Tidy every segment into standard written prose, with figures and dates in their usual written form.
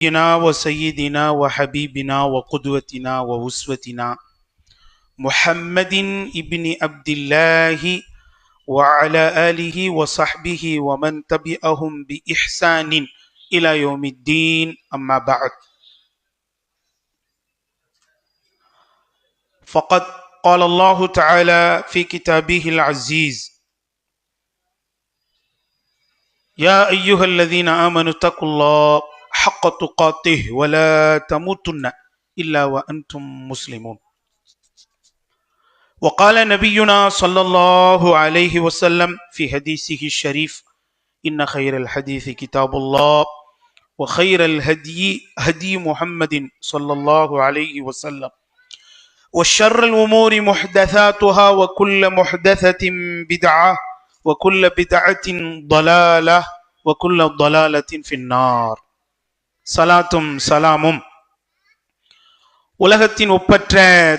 نبينا وسيدنا وحبيبنا وقدوتنا وأسوتنا محمد ابن عبد الله وعلى آله وصحبه ومن تبعهم بإحسان إلى يوم الدين. أما بعد، فقد قال الله تعالى في كتابه العزيز: يا أيها الذين آمنوا اتقوا الله حق تقاته ولا تموتن إلا وأنتم مسلمون. وقال نبينا صلى الله عليه وسلم في حديثه الشريف: إن خير الحديث كتاب الله وخير الهدي هدي محمد صلى الله عليه وسلم وشر الأمور محدثاتها وكل محدثة بدعة وكل بدعة ضلالة وكل ضلالة في النار. சலாத்தும் சலாமும் உலகத்தின் ஒப்பற்ற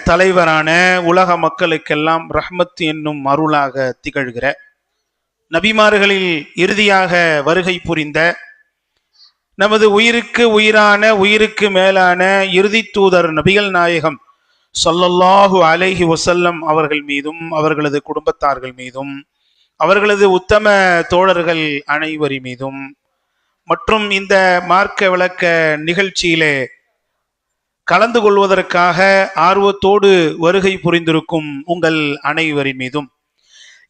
தலைவரான உலக மக்களுக்கெல்லாம் ரஹ்மத் என்னும் அருளாக திகழ்கிற நபிமார்களில் இறுதியாக வருகை புரிந்த நமது உயிருக்கு உயிரான உயிருக்கு மேலான இறுதி தூதர் நபிகள் நாயகம் ஸல்லல்லாஹு அலைஹி வஸல்லம் அவர்கள் மீதும் அவர்களது குடும்பத்தார்கள் மீதும் அவர்களது உத்தம தோழர்கள் அனைவரி மீதும் மற்றும் இந்த மார்க்க விளக்க நிகழ்ச்சியிலே கலந்து கொள்வதற்காக ஆர்வத்தோடு வருகை புரிந்திருக்கும் உங்கள் அனைவரின் மீதும்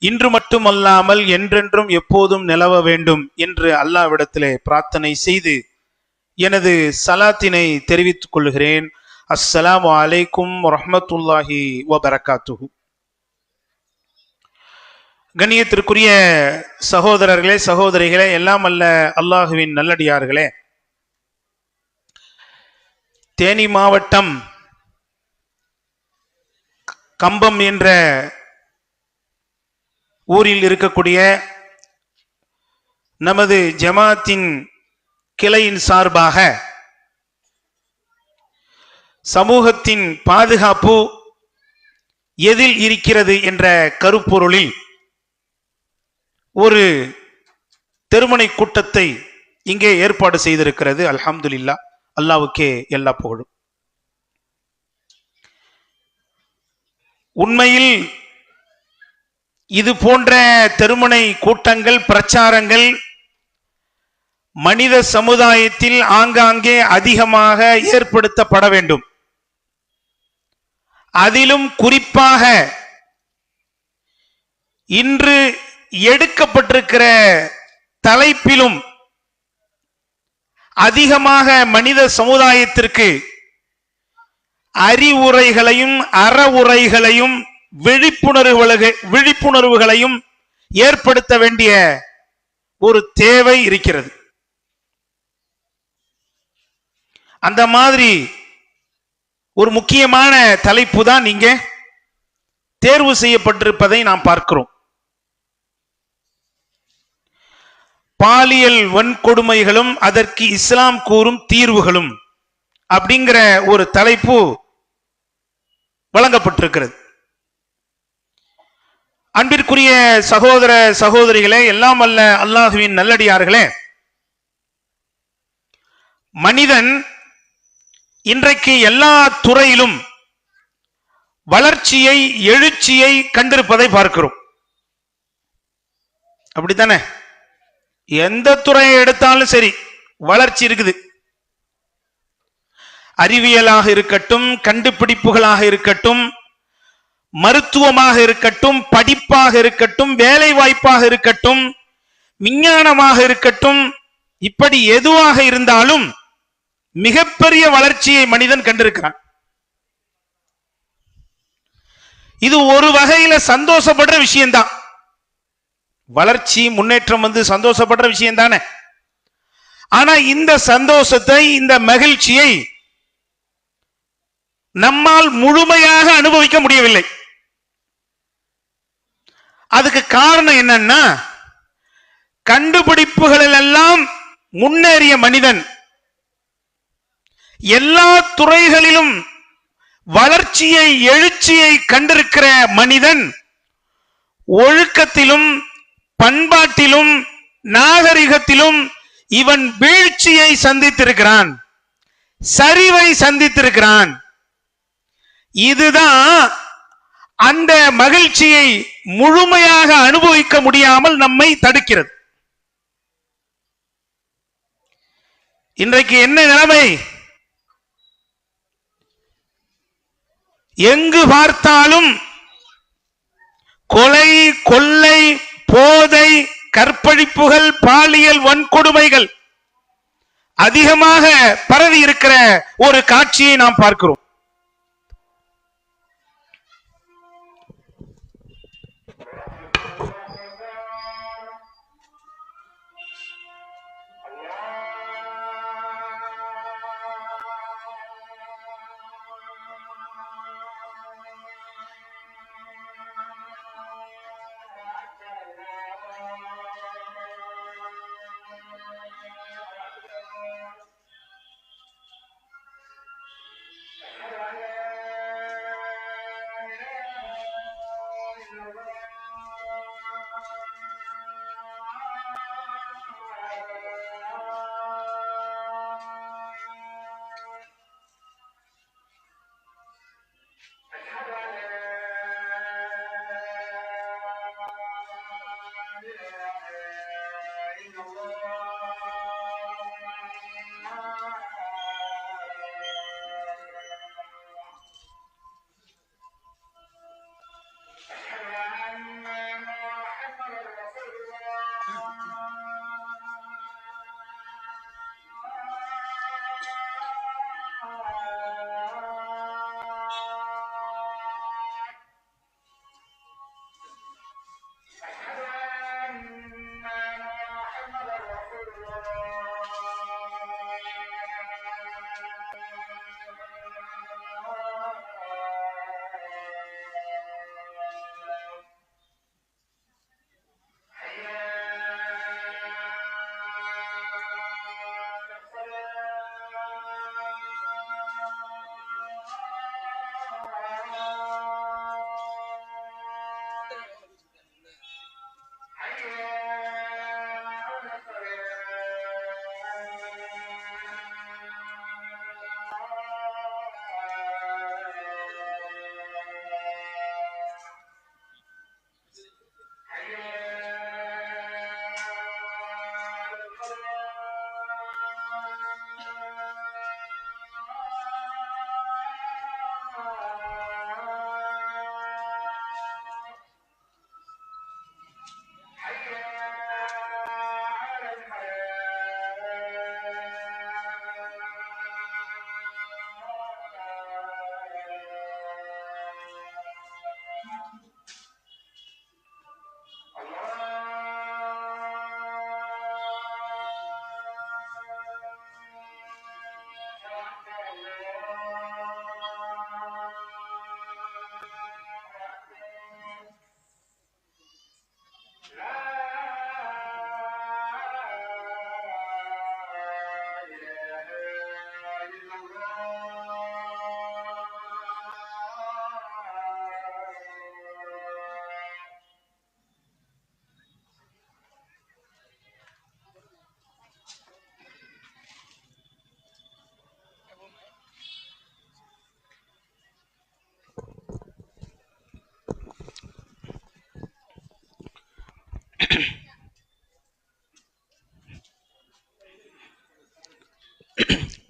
இன்று மட்டுமல்லாமல் என்றென்றும் எப்போதும் நிலவ வேண்டும் என்று அல்லாஹ்விடத்திலே பிரார்த்தனை செய்து எனது சலாத்தினை தெரிவித்துக் கொள்கிறேன். அஸ்ஸலாமு அலைக்கும் வரஹ்மத்துல்லாஹி வபரகாத்துஹு. கண்ணியத்திற்குரிய சகோதரர்களே, சகோதரிகளே, எல்லாம் அல்ல அல்லாஹுவின் நல்லடியார்களே, தேனி மாவட்டம் கம்பம் என்ற ஊரில் இருக்கக்கூடிய நமது ஜமாத்தின் கிளையின் சார்பாக சமூகத்தின் பாதுகாப்பு எதில் இருக்கிறது என்ற கருப்பொருளில் ஒரு திருமண கூட்டத்தை இங்கே ஏற்பாடு செய்திருக்கிறது. அல்ஹம்துலில்லாஹ், அல்லாஹ்வுக்கே எல்லா புகழும். உண்மையில் இது போன்ற திருமண கூட்டங்கள், பிரச்சாரங்கள் மனித சமுதாயத்தில் ஆங்காங்கே அதிகமாக ஏற்படுத்தப்பட வேண்டும். அதிலும் குறிப்பாக இன்று எடுக்கப்பட்டிருக்கிற தலைப்பிலும் அதிகமாக மனித சமுதாயத்திற்கு அறிவுரைகளையும் அறவுரைகளையும் விழிப்புணர்வுகளையும் ஏற்படுத்த வேண்டிய ஒரு தேவை இருக்கிறது. அந்த மாதிரி ஒரு முக்கியமான தலைப்பு தான் இங்கே தேர்வு செய்யப்பட்டிருப்பதை நாம் பார்க்கிறோம். பாலியல் வன்கொடுமைகளும் அதற்கு இஸ்லாம் கூறும் தீர்வுகளும் அப்படிங்கிற ஒரு தலைப்பு வழங்கப்பட்டிருக்கிறது. அன்பிற்குரிய சகோதர சகோதரிகளே, எல்லாம் அல்ல அல்லாஹுவின் நல்லடியார்களே, மனிதன் இன்றைக்கு எல்லா துறையிலும் வளர்ச்சியை, எழுச்சியை கண்டிருப்பதை பார்க்கிறோம். அப்படித்தானே? எந்த துறையை எடுத்தாலும் சரி வளர்ச்சி இருக்குது. அறிவியலாக இருக்கட்டும், கண்டுபிடிப்புகளாக இருக்கட்டும், மருத்துவமாக இருக்கட்டும், படிப்பாக இருக்கட்டும், வேலை வாய்ப்பாக இருக்கட்டும், விஞ்ஞானமாக இருக்கட்டும், இப்படி எதுவாக இருந்தாலும் மிகப்பெரிய வளர்ச்சியை மனிதன் கண்டிருக்கிறான். இது ஒரு வகையில சந்தோஷப்படுற விஷயம்தான். வளர்ச்சி, முன்னேற்றம் சந்தோஷப்படுற விஷயம் தானே. ஆனா இந்த சந்தோஷத்தை, இந்த மகிழ்ச்சியை நம்மால் முழுமையாக அனுபவிக்க முடியவில்லை. அதுக்கு காரணம் என்னன்னா, கண்டுபிடிப்புகளில் எல்லாம் முன்னேறிய மனிதன், எல்லா துறைகளிலும் வளர்ச்சியை, எழுச்சியை கண்டிருக்கிற மனிதன் ஒழுக்கத்திலும் பண்பாட்டிலும் நாகரிகத்திலும் இவன் வீழ்ச்சியை சந்தித்திருக்கிறான். சரிவை சந்தித்திருக்கிறான். இதுதான் அந்த மகிழ்ச்சியை முழுமையாக அனுபவிக்க முடியாமல் நம்மை தடுக்கிறது. இன்றைக்கு என்ன நிலைமை? எங்கு பார்த்தாலும் கொலை, கொள்ளை, போதை, கற்பழிப்புகள், பாலியல் வன்கொடுமைகள் அதிகமாக பரவி இருக்கிற ஒரு காட்சியை நாம் பார்க்கிறோம்.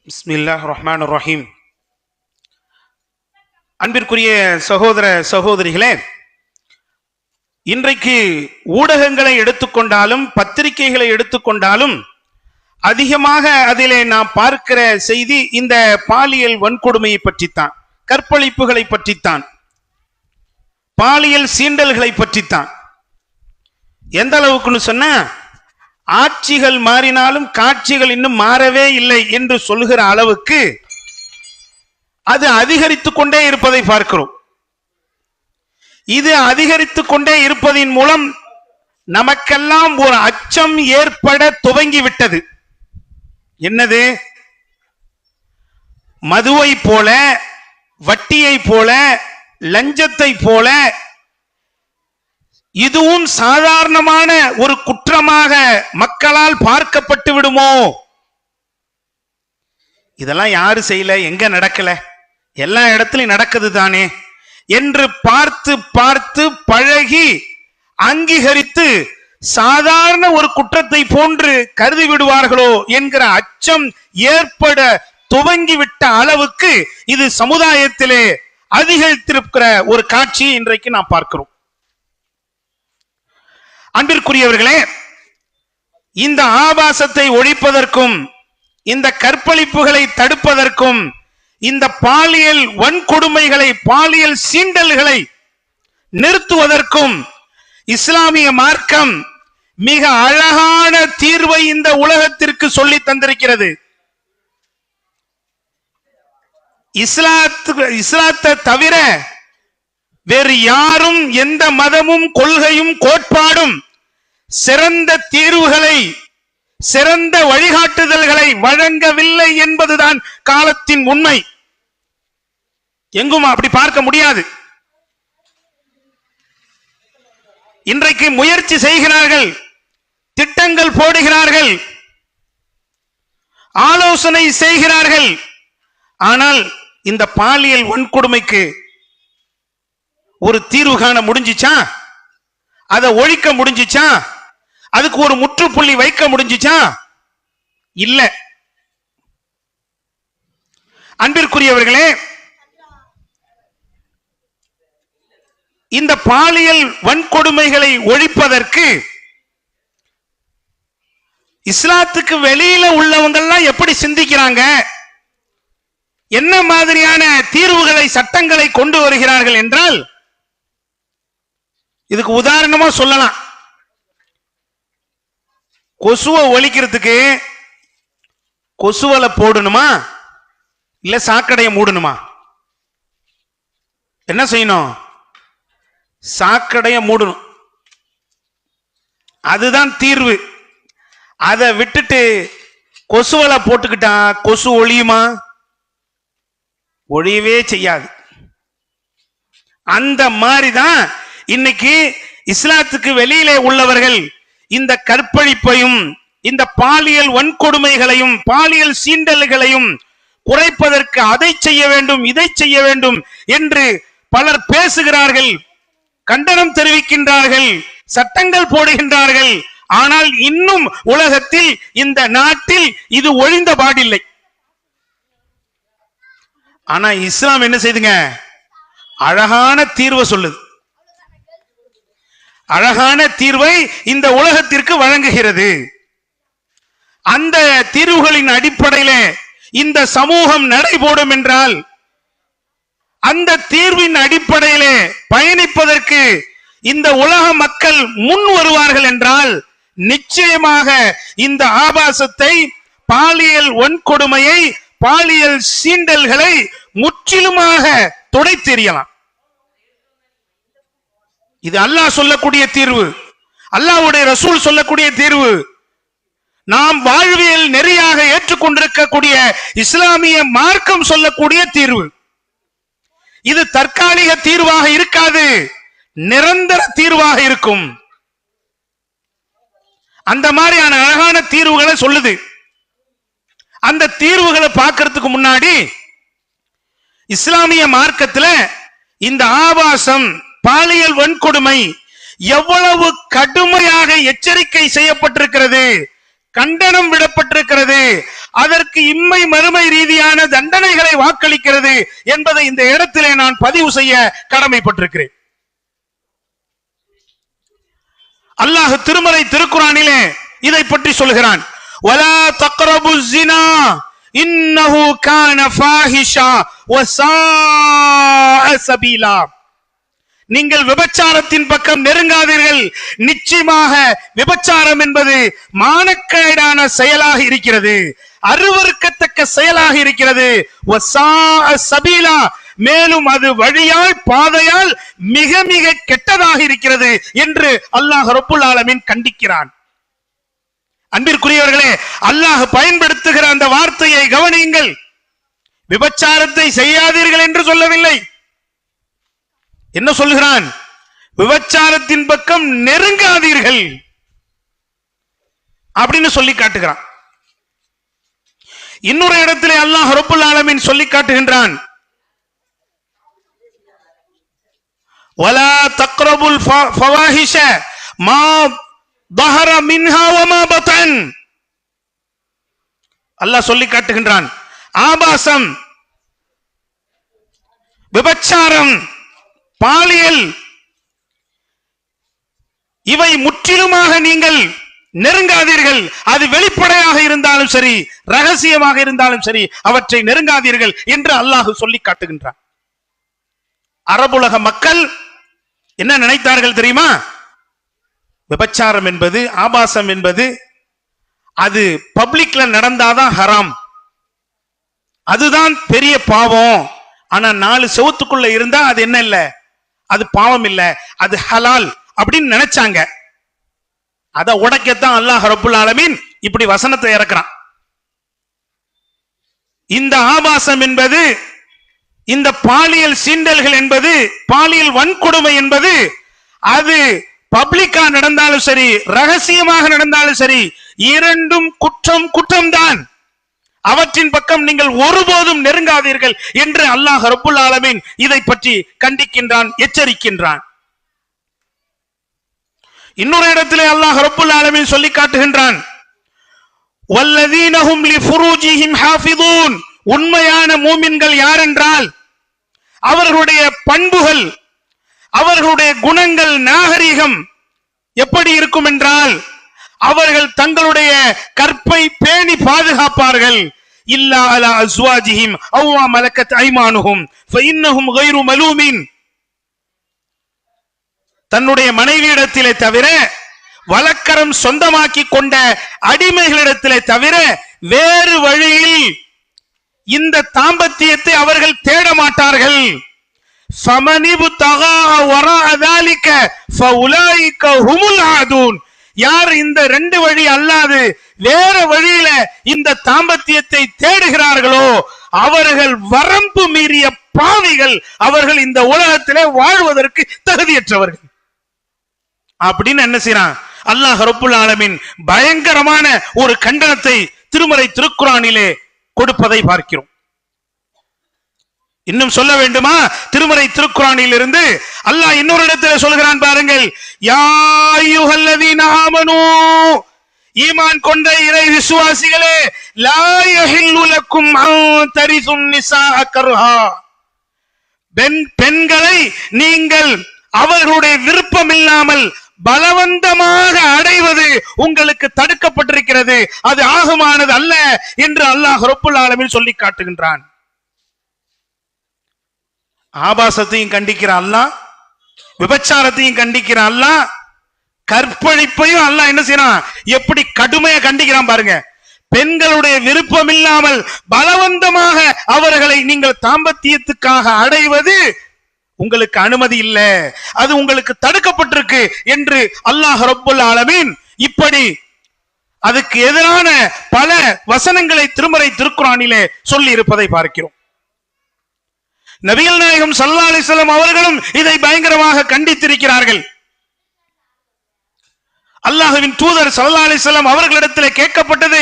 பிஸ்மில்லாஹ் ரஹ்மான் ரஹீம். அன்பிற்குரிய சகோதர சகோதரிகளே, இன்றைக்கு ஊடகங்களை எடுத்துக்கொண்டாலும் பத்திரிகைகளை எடுத்துக்கொண்டாலும் அதிகமாக அதிலே நாம் பார்க்கிற செய்தி இந்த பாலியல் வன்கொடுமையை பற்றித்தான், கற்பழிப்புகளை பற்றித்தான், பாலியல் சீண்டல்களை பற்றித்தான். எந்த அளவுக்குன்னு சொன்னா, ஆட்சிகள் மாறினாலும் காட்சிகள் இன்னும் மாறவே இல்லை என்று சொல்லுகிற அளவுக்கு அது அதிகரித்துக் கொண்டே இருப்பதை பார்க்கிறோம். இது அதிகரித்துக் கொண்டே இருப்பதின் மூலம் நமக்கெல்லாம் ஒரு அச்சம் ஏற்பட துவங்கிவிட்டது. என்னது? மதுவை போல, வட்டியை போல, லஞ்சத்தை போல இதுவும் சாதாரணமான ஒரு குற்றமாக மக்களால் பார்க்கப்பட்டு விடுமோ இதெல்லாம் யாரு செய்யல, எங்க நடக்கல, எல்லா இடத்துலயும் நடக்குது தானே என்று பார்த்து பார்த்து பழகி அங்கீகரித்து சாதாரண ஒரு குற்றத்தை போன்று கருதி விடுவார்களோ என்கிற அச்சம் ஏற்பட துவங்கிவிட்ட அளவுக்கு இது சமுதாயத்திலே அதிகரித்திருக்கிற ஒரு காட்சி இன்றைக்கு நாம் பார்க்கிறோம். அன்பிற்குரியவர்களே, இந்த ஆபாசத்தை ஒழிப்பதற்கும் இந்த கற்பழிப்புகளை தடுப்பதற்கும் இந்த பாலியல் வன்கொடுமைகளை பாலியல் சீண்டல்களை நிறுத்துவதற்கும் இஸ்லாமிய மார்க்கம் மிக அழகான தீர்வை இந்த உலகத்திற்கு சொல்லி தந்திருக்கிறது. இஸ்லாத்தை தவிர வேறு யாரும் எந்த மதமும் கொள்கையும் கோட்பாடும் சிறந்த தீர்வுகளை சிறந்த வழிகாட்டுதல்களை வழங்கவில்லை என்பதுதான் காலத்தின் உண்மை. எங்கும் அப்படி பார்க்க முடியாது. இன்றைக்கு முயற்சி செய்கிறார்கள், திட்டங்கள் போடுகிறார்கள், ஆலோசனை செய்கிறார்கள். ஆனால் இந்த பாலியல் வன்கொடுமைக்கு ஒரு தீர்வு காண முடிஞ்சிச்சா? அதை ஒழிக்க முடிஞ்சிச்சா? அதுக்கு ஒரு முற்றுப்புள்ளி வைக்க முடிஞ்சிச்சா? இல்ல. அன்பிற்குரியவர்களே, இந்த பாலியல் வன்கொடுமைகளை ஒழிப்பதற்கு இஸ்லாத்துக்கு வெளியில உள்ளவங்கெல்லாம் எப்படி சிந்திக்கிறாங்க, என்ன மாதிரியான தீர்வுகளை சட்டங்களை கொண்டு வருகிறார்கள் என்றால், இதுக்கு உதாரணமா சொல்லலாம். கொசுவை ஒழிக்கிறதுக்கு கொசுவலை போடணுமா இல்ல சாக்கடையை மூடணுமா? என்ன செய்யணும்? சாக்கடையை மூடணும். அதுதான் தீர்வு. அதை விட்டுட்டு கொசுவலை போட்டுக்கிட்டா கொசு ஒழியுமா? ஒழியவே செய்யாது. அந்த மாதிரிதான் இன்னைக்கு இஸ்லாத்துக்கு வெளியிலே உள்ளவர்கள் இந்த கற்பழிப்பையும் இந்த பாலியல் வன்கொடுமைகளையும் பாலியல் சீண்டல்களையும் குறைப்பதற்கு அதை செய்ய வேண்டும் இதை செய்ய வேண்டும் என்று பலர் பேசுகிறார்கள், கண்டனம் தெரிவிக்கின்றார்கள், சட்டங்கள் போடுகின்றார்கள். ஆனால் இன்னும் உலகத்தில் இந்த நாட்டில் இது ஒழிந்த பாடில்லை. ஆனா இஸ்லாம் என்ன செய்துங்க? அழகான தீர்வை சொல்லுது. அழகான தீர்வை இந்த உலகத்திற்கு வழங்குகிறது. அந்த தீர்வுகளின் அடிப்படையில் இந்த சமூகம் நடைபோடும் என்றால், அந்த தீர்வின் அடிப்படையிலே பயணிப்பதற்கு இந்த உலக மக்கள் முன் வருவார்கள் என்றால், நிச்சயமாக இந்த ஆபாசத்தை, பாலியல் வன்கொடுமையை, பாலியல் சீண்டல்களை முற்றிலுமாக துடைத்தெறியலாம். இது அல்லாஹ் சொல்லக்கூடிய தீர்வு, அல்லாஹ்வுடைய ரசூல் சொல்லக்கூடிய தீர்வு, நாம் வாழ்வியல் நெறியாக ஏற்றுக்கொண்டிருக்கக்கூடிய இஸ்லாமிய மார்க்கம் சொல்லக்கூடிய தீர்வு. இது தற்காலிக தீர்வாக இருக்காது, நிரந்தர தீர்வாக இருக்கும். அந்த மாதிரியான அழகான தீர்வுகளை சொல்லுது. அந்த தீர்வுகளை பார்க்கிறதுக்கு முன்னாடி இஸ்லாமிய மார்க்கத்தில் இந்த ஆபாசம், பாலியல் வன்கொடுமை எவ்வளவு கடுமையாக எச்சரிக்கை செய்யப்பட்டிருக்கிறது, கண்டனம் விடப்பட்டிருக்கிறது, அதற்கு இம்மை மறுமை ரீதியான தண்டனைகளை வாக்களிக்கிறது என்பதை இந்த இடத்திலே நான் பதிவு செய்ய கடமைப்பட்டிருக்கிறேன். அல்லாஹ் திருமறை திருக்குரானிலே இதை பற்றி சொல்கிறான். வலா தக்ரபு ஸினா இன்னஹு கான ஃபாஹிஷா வஸாஅ ஸபீலா. நீங்கள் விபச்சாரத்தின் பக்கம் நெருங்காதீர்கள், நிச்சயமாக விபச்சாரம் என்பது மானக்கேடான செயலாக இருக்கிறது, அருவருக்கத்தக்க செயலாக இருக்கிறது. வஸாஅ ஸபீலா, மேலும் அது வழியால் பாதையால் மிக மிக கெட்டதாக இருக்கிறது என்று அல்லாஹ் ரப்புல் ஆலமீன் கண்டிக்கிறான். அன்பிற்குரியவர்களே, அல்லாஹ் பயன்படுத்துகிற அந்த வார்த்தையை கவனியுங்கள். விபச்சாரத்தை செய்யாதீர்கள் என்று சொல்லவில்லை. என்ன சொல்கிறான்? விபச்சாரத்தின் பக்கம் நெருங்காதீர்கள் அப்படின்னு சொல்லி காட்டுகிறான். இன்னொரு இடத்திலே அல்லாஹ் ரப்புல் ஆலமீன் சொல்லி காட்டுகின்றான், வலா தக்ரபுல் ஃபவாஹிஷ மா ظهر منها وما بطن. அல்லாஹ் சொல்லி காட்டுகின்றான், ஆபாசம், விபச்சாரம், பாலியல், இவை முற்றிலுமாக நீங்கள் நெருங்காதீர்கள். அது வெளிப்படையாக இருந்தாலும் சரி, ரகசியமாக இருந்தாலும் சரி, அவற்றை நெருங்காதீர்கள் என்று அல்லாஹ் சொல்லி காட்டுகின்றான். அரபுலக மக்கள் என்ன நினைத்தார்கள் தெரியுமா? விபச்சாரம் என்பது, ஆபாசம் என்பது, அது பப்ளிக்ல நடந்தாதான் ஹராம், அதுதான் பெரிய பாவம். ஆனா 4 செவத்துக்குள்ள இருந்தா அது என்ன இல்ல, அது பாவம் இல்ல, அது ஹலால் அப்படின்னு நினைச்சாங்க. அதை உடைக்கத்தான் அல்லாஹ் ரப்புல் ஆலமீன் இப்படி வசனத்தை இறக்குறான். இந்த ஆபாசம் என்பது, இந்த பாலியல் சீண்டல்கள் என்பது, பாலியல் வன்கொடுமை என்பது, அது பப்ளிக்கா நடந்தாலும் சரி, ரகசியமாக நடந்தாலும் சரி, இரண்டும் குற்றம்தான். அவற்றின் பக்கம் நீங்கள் ஒருபோதும் நெருங்காதீர்கள் என்று அல்லாஹ் ரப்புல் ஆலமீன் இதை பற்றி கண்டிக்கின்றான், எச்சரிக்கின்றான். இன்னொரு இடத்திலே அல்லாஹ் ரப்புல் ஆலமீன் சொல்லி காட்டுகின்றான், வல்லதீனஹும் லிஃபுரூஜிஹிம் ஹாஃபிதூன். உண்மையான மூமின்கள் யார் என்றால், அவர்களுடைய பண்புகள், அவர்களுடைய குணங்கள், நாகரிகம் எப்படி இருக்கும் என்றால், அவர்கள் தங்களுடைய கற்பை பேணி பாதுகாப்பார்கள். இல்லா அலா அஸ்வாஜிஹிம் அவ் மா மலக்கத் ஐமானுஹும் ஃபஇன்னஹும் கைரு மலூமின். தன்னுடைய மனைவியிடத்திலே தவிர, வழக்கரம் சொந்தமாக்கி கொண்ட அடிமைகளிடத்திலே தவிர வேறு வழியில் இந்த தாம்பத்தியத்தை அவர்கள் தேட மாட்டார்கள். யார் இந்த 2 வழி அல்லாது வேற வழியில இந்த தாம்பத்தியத்தை தேடுகிறார்களோ அவர்கள் வரம்பு மீறிய பாவிகள், அவர்கள் இந்த உலகத்திலே வாழ்வதற்கு தகுதியற்றவர்கள் அப்படின்னு என்ன செய்றான் அல்லாஹ் ரப்புல் ஆலமீன் பயங்கரமான ஒரு கண்டனத்தை திருமறை திருக்குர்ஆனிலே கொடுப்பதை பார்க்கிறோம். இன்னும் சொல்ல வேண்டுமா? திருமறை திருக்குர்ஆனில் இருந்து அல்லாஹ் இன்னொரு இடத்தில் சொல்கிறான் பாருங்கள், யா அய்யுஹல்லதீன ஆமனூ, ஈமான் கொண்ட இறை விசுவாசிகளே, லா யஹில்லு லக்கும் அன் தரிசுன் நிஸாஅ கர்ஹா. பெண்களை நீங்கள் அவர்களுடைய விருப்பம் இல்லாமல் பலவந்தமாக அடைவது உங்களுக்கு தடுக்கப்பட்டிருக்கிறது, அது ஆகுமானது அல்ல என்று அல்லாஹ் ரப்புல் ஆலமீன் சொல்லி காட்டுகின்றான். ஆபாசத்தையும் கண்டிக்கிறான் அல்லாஹ், விபச்சாரத்தையும் கண்டிக்கிறான் அல்லாஹ், கற்பழிப்பையும் அல்லாஹ் என்ன செய்யறான், எப்படி கடுமையா கண்டிக்கிறான் பாருங்க. பெண்களுடைய விருப்பம் இல்லாமல் பலவந்தமாக அவர்களை நீங்கள் தாம்பத்தியத்துக்காக அடைவது உங்களுக்கு அனுமதி இல்லை, அது உங்களுக்கு தடுக்கப்பட்டிருக்கு என்று அல்லாஹ் ரப்புல் ஆலமீன் இப்படி அதுக்கு எதிரான பல வசனங்களை திருமறை திருக்குர்ஆனிலே சொல்லி இருப்பதை பார்க்கிறோம். நபிகள் நாயகம் ஸல்லல்லாஹு அலைஹி வஸல்லம் அவர்களும் இதை பயங்கரமாக கண்டித்திருக்கிறார்கள். அல்லாஹ்வின் தூதர் ஸல்லல்லாஹு அலைஹி வஸல்லம் அவர்களிடத்தில் கேட்கப்பட்டது,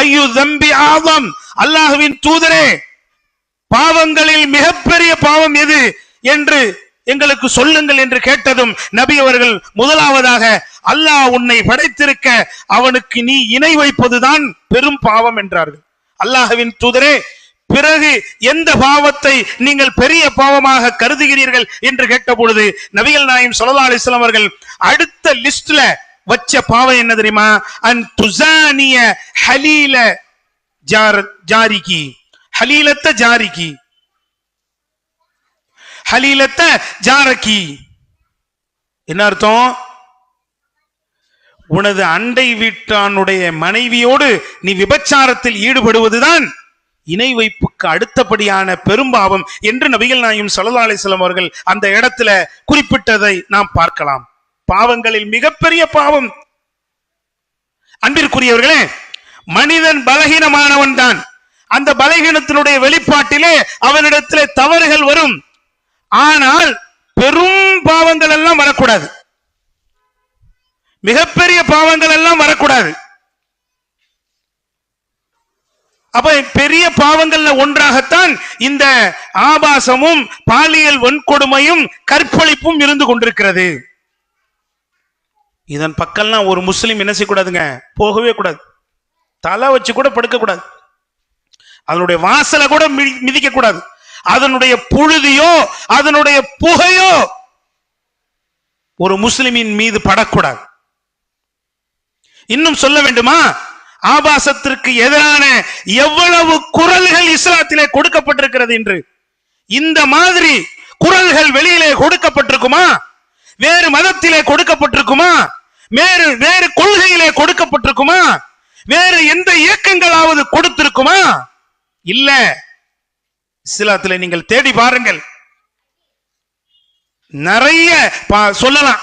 ஐயு தம்பி ஆதம், அல்லாஹ்வின் தூதரே, பாவங்களில் மிகப்பெரிய பாவம் எது என்று எங்களுக்கு சொல்லுங்கள் என்று கேட்டதும் நபி அவர்கள் முதலாவதாக, அல்லாஹ் உன்னை படைத்திருக்க அவனுக்கு நீ இணை வைப்பதுதான் பெரும் பாவம் என்றார்கள். அல்லாஹ்வின் தூதரே, பிறகு எந்த பாவத்தை நீங்கள் பெரிய பாவமாக கருதுகிறீர்கள் என்று கேட்ட பொழுது நபிகள் நாயகம் ஸல்லல்லாஹு அலைஹி வஸல்லம் அவர்கள் அடுத்த லிஸ்ட்ல வச்ச பாவம் என்ன தெரியுமா? அன் துஸானிய ஹலீல ஜாரிகி, ஹலீலத்த ஜாரிகி, ஹலீலத்த ஜாரகி. என்ன அர்த்தம்? உனது அண்டை வீட்டானுடைய மனைவியோடு நீ விபச்சாரத்தில் ஈடுபடுவதுதான் இணை வைப்புக்கு அடுத்தபடியான பெரும்பாவம் என்று நபிகள் நாயகம் ஸல்லல்லாஹு அலைஹி வஸல்லம் அவர்கள் அந்த இடத்துல குறிப்பிட்டதை நாம் பார்க்கலாம். பாவங்களில் மிகப்பெரிய பாவம். அன்பிற்குரியவர்களே, மனிதன் பலகீனமானவன் தான். அந்த பலகீனத்தினுடைய வெளிப்பாட்டிலே அவனிடத்திலே தவறுகள் வரும். ஆனால் பெரும் பாவங்கள் எல்லாம் வரக்கூடாது, மிகப்பெரிய பாவங்கள் எல்லாம் வரக்கூடாது. அப்ப பெரிய பாவங்கள்ல ஒன்றாகத்தான் இந்த ஆபாசமும் பாலியல் வன்கொடுமையும் கற்பழிப்பும் இருந்து கொண்டிருக்கிறது. இதன் பக்கம்லாம் ஒரு முஸ்லிம் என்ன செய்யக்கூடாதுங்க, போகவே கூடாது. தலை வச்சு கூட படுக்க கூடாது, அதனுடைய வாசலை கூட மிதிக்க கூடாது, அதனுடைய புழுதியோ அதனுடைய புகையோ ஒரு முஸ்லிமின் மீது படக்கூடாது. இன்னும் சொல்ல வேண்டுமா, ஆபாசத்திற்கு எதிரான எவ்வளவு குரல்கள் இஸ்லாத்திலே கொடுக்கப்பட்டிருக்கிறது என்று. இந்த மாதிரி குரல்கள் வெளியிலே கொடுக்கப்பட்டிருக்குமா? வேறு மதத்திலே கொடுக்கப்பட்டிருக்குமா? வேறு கொள்கையிலே கொடுக்கப்பட்டிருக்குமா? வேறு எந்த இயக்கங்களாவது கொடுத்திருக்குமா? இல்ல. இஸ்லாத்திலே நீங்கள் தேடி பாருங்கள், நிறைய சொல்லலாம்.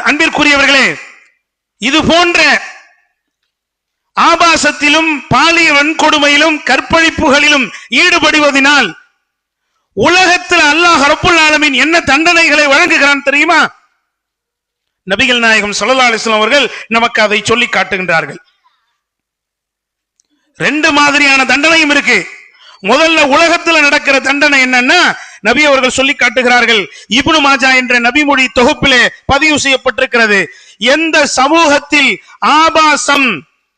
அன்பிற்குரியவர்களே, இது போன்ற ஆபாசத்திலும் பாலியல் வன்கொடுமையிலும் கற்பழிப்புகளிலும் ஈடுபடுவதனால் உலகத்தில் அல்லாஹ் ரப்புல் ஆலமீன் என்ன தண்டனைகளை வழங்குகிறான் தெரியுமா? நபிகள் நாயகம் ஸல்லல்லாஹு அலைஹி வஸல்லம் அவர்கள் நமக்கு அதை சொல்லி காட்டுகின்றார்கள். ரெண்டு மாதிரியான தண்டனையும் இருக்கு. முதல்ல உலகத்தில் நடக்கிற தண்டனை என்னன்னா, நபி அவர்கள் சொல்லி காட்டுகிறார்கள். இப்னு மாஜா என்ற நபிமொழி தொகுப்பிலே பதிவு செய்யப்பட்டிருக்கிறது. எந்த சமூகத்தில் ஆபாசம்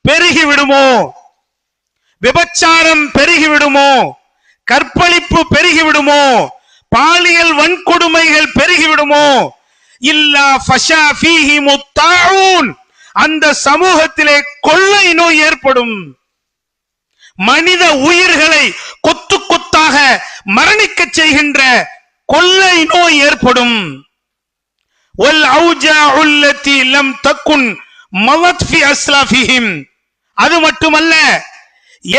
பெருகிவிடுமோ, விபச்சாரம் பெருகிவிடுமோ, கற்பழிப்பு பெருகிவிடுமோ, பாலியல் வன்கொடுமைகள் பெருகிவிடுமோ, இல்லா ஃபஷா ஃபீஹி முத்தாஊன், அந்த சமூகத்திலே கொள்ளை நோய் ஏற்படும். மனித உயிர்களை கொத்து கொத்தாக மரணிக்க செய்கின்ற கொள்ளை நோய் ஏற்படும். வல் அவுஜாஉ அல்லதி லம் தகுன் மலத் ஃபி அஸ்லாஃபிஹிம், அது மட்டுமல்ல,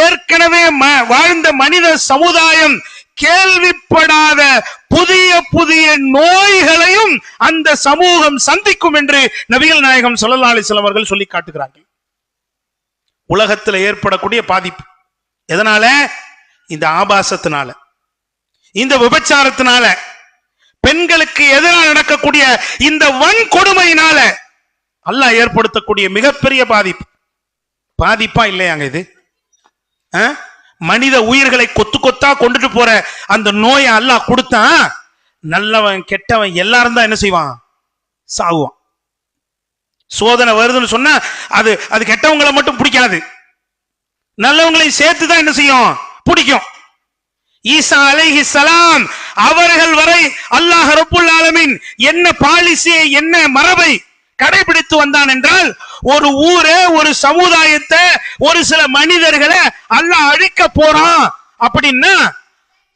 ஏற்கனவே வாழ்ந்த மனித சமுதாயம் கேள்விப்படாத புதிய புதிய நோய்களையும் அந்த சமூகம் சந்திக்கும் என்று நபிகள் நாயகம் ஸல்லல்லாஹு அலைஹி வஸல்லம் அவர்கள் சொல்லி காட்டுகிறார்கள். உலகத்தில் ஏற்படக்கூடிய பாதிப்பு எதனால? இந்த ஆபாசத்தினால, இந்த விபச்சாரத்தினால, பெண்களுக்கு எதிராக நடக்கக்கூடிய இந்த வன்கொடுமையினால அல்லாஹ் ஏற்படுத்தக்கூடிய மிகப்பெரிய பாதிப்பு. பாதிப்பா இல்லையாங்க இது? மனித உயிர்களை கொத்து கொத்தா கொண்டுட்டு போற அந்த நோயை அல்லாஹ் கொடுத்தான். நல்லவன் கெட்டவன் எல்லாரும் தான் என்ன செய்வான்? சாகுவான். சோதனை வருதுன்னு சொன்னா அது கெட்டவங்களை மட்டும் பிடிக்காது, நல்லவங்களை சேர்த்து தான் என்ன செய்யும்? பிடிக்கும். ஈசா அலைஹிஸ்ஸலாம் அவர்கள் வரை அல்லாஹ் ரப்புல் ஆலமீன் என்ன பாலிசியை, என்ன மரபை கடைபிடித்து வந்தான் என்றால், ஒரு ஊரை, ஒரு சமுதாயத்தை, ஒரு சில மனிதர்களை அல்லாஹ் அழிக்க போறான் அப்படின்னா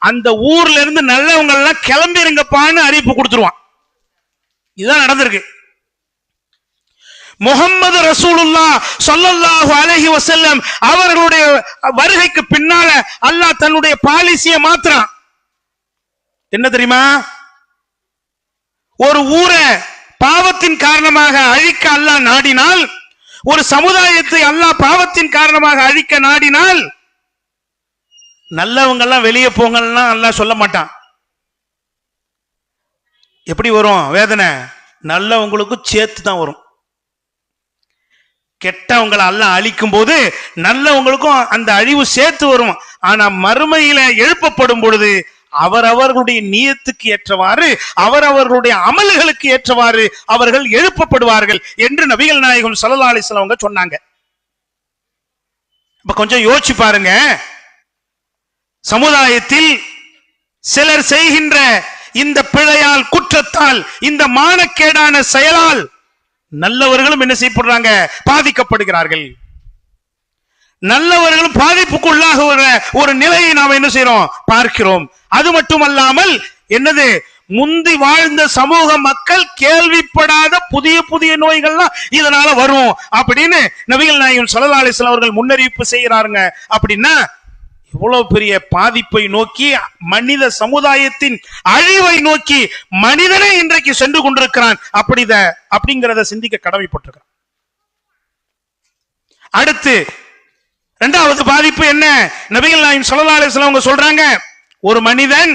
அந்த ஊர்ல இருந்து நல்லவங்க எல்லாம் கிளம்பிருங்கப்பான்னு அறிவிப்பு கொடுத்துருவான். இதுதான் நடந்திருக்கு. முஹம்மது ரசூலுல்லாஹ் ஸல்லல்லாஹு அலைஹி வஸல்லம் அவர்களுடைய வருகைக்கு பின்னால அல்லாஹ் தன்னுடைய பாலிசியை மாத்துறான். என்ன தெரியுமா? ஒரு ஊரை பாவத்தின் காரணமாக அழிக்க அல்லாஹ் நாடினால், ஒரு சமுதாயத்தை அல்லாஹ் பாவத்தின் காரணமாக அழிக்க நாடினால், நல்லவங்க எல்லாம் வெளியே போங்கன்னா அல்லாஹ் சொல்ல மாட்டான். எப்படி வரும் வேதனை? நல்லவங்களுக்கும் சேர்த்து தான் வரும். கெட்டவங்களை அல்லாஹ் அழிக்கும் போது நல்லவங்களுக்கும் அந்த அழிவு சேர்த்து வரும். ஆனா மறுமையில எழுப்பப்படும் பொழுது அவரவர்களுடைய நியத்துக்கு ஏற்றவாறு, அவரவர்களுடைய அமல்களுக்கு ஏற்றவாறு அவர்கள் எழுப்பப்படுவார்கள் என்று நபிகள் நாயகம் ஸல்லல்லாஹு அலைஹி வஸல்லம் அவங்க சொன்னாங்க. இப்ப கொஞ்சம் யோசிச்சு பாருங்க, சமுதாயத்தில் சிலர் செய்கின்ற இந்த பிழையால், குற்றத்தால், இந்த மானக்கேடான செயலால் நல்லவர்களும் என்ன செய்யப்படுறாங்க? பாதிக்கப்படுகிறார்கள். நல்லவர்களும் பாதிப்புக்குள்ளாக ஒரு நிலையை நாம் என்ன செய்யறோம்? பார்க்கிறோம். அது மட்டுமல்லாமல் என்னது, முந்தி வாழ்ந்த சமூக மக்கள் கேள்விப்படாத புதிய புதிய நோய்கள்லாம் இதனால வரும் அப்படின்னு நபிகள் நாயகம் ஸல்லல்லாஹு அலைஹி வஸல்லம் அவர்கள் முன்னறிவிப்பு செய்யறாங்க. அப்படின்னா இவ்வளவு பெரிய பாதிப்பை நோக்கி, மனித சமுதாயத்தின் அழிவை நோக்கி மனிதனே இன்றைக்கு சென்று கொண்டிருக்கிறான். அப்படிங்கிறத சிந்திக்க கடமைப்பட்டிருக்கிறான். அடுத்து இரண்டாவது பாதிப்பு என்ன? நபிகள் நாயகம் ஸல்லல்லாஹு அலைஹி வஸல்லம் அவங்க சொல்றாங்க, ஒரு மனிதன்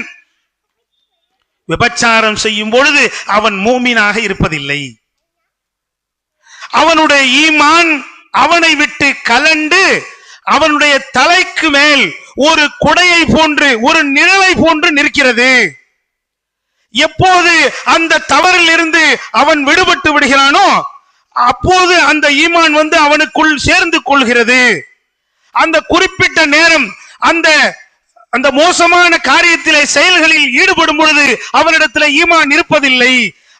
விபச்சாரம் செய்யும் பொழுது அவன் மூமினாக இருப்பதில்லை. அவனுடைய ஈமான் அவனை விட்டு கலண்டு அவனுடைய தலைக்கு மேல் ஒரு குடையை போன்று ஒரு நிழலை போன்று நிற்கிறது. எப்போது அந்த தவறில் இருந்து அவன் விடுபட்டு விடுகிறானோ அப்போது அந்த ஈமான் அவனுக்குள் சேர்ந்து கொள்கிறது. அந்த குறிப்பிட்ட நேரம் அந்த மோசமான காரியத்திலே செயல்களில் ஈடுபடும் பொழுது அவனிடத்தில் ஈமான் இருப்பதில்லை,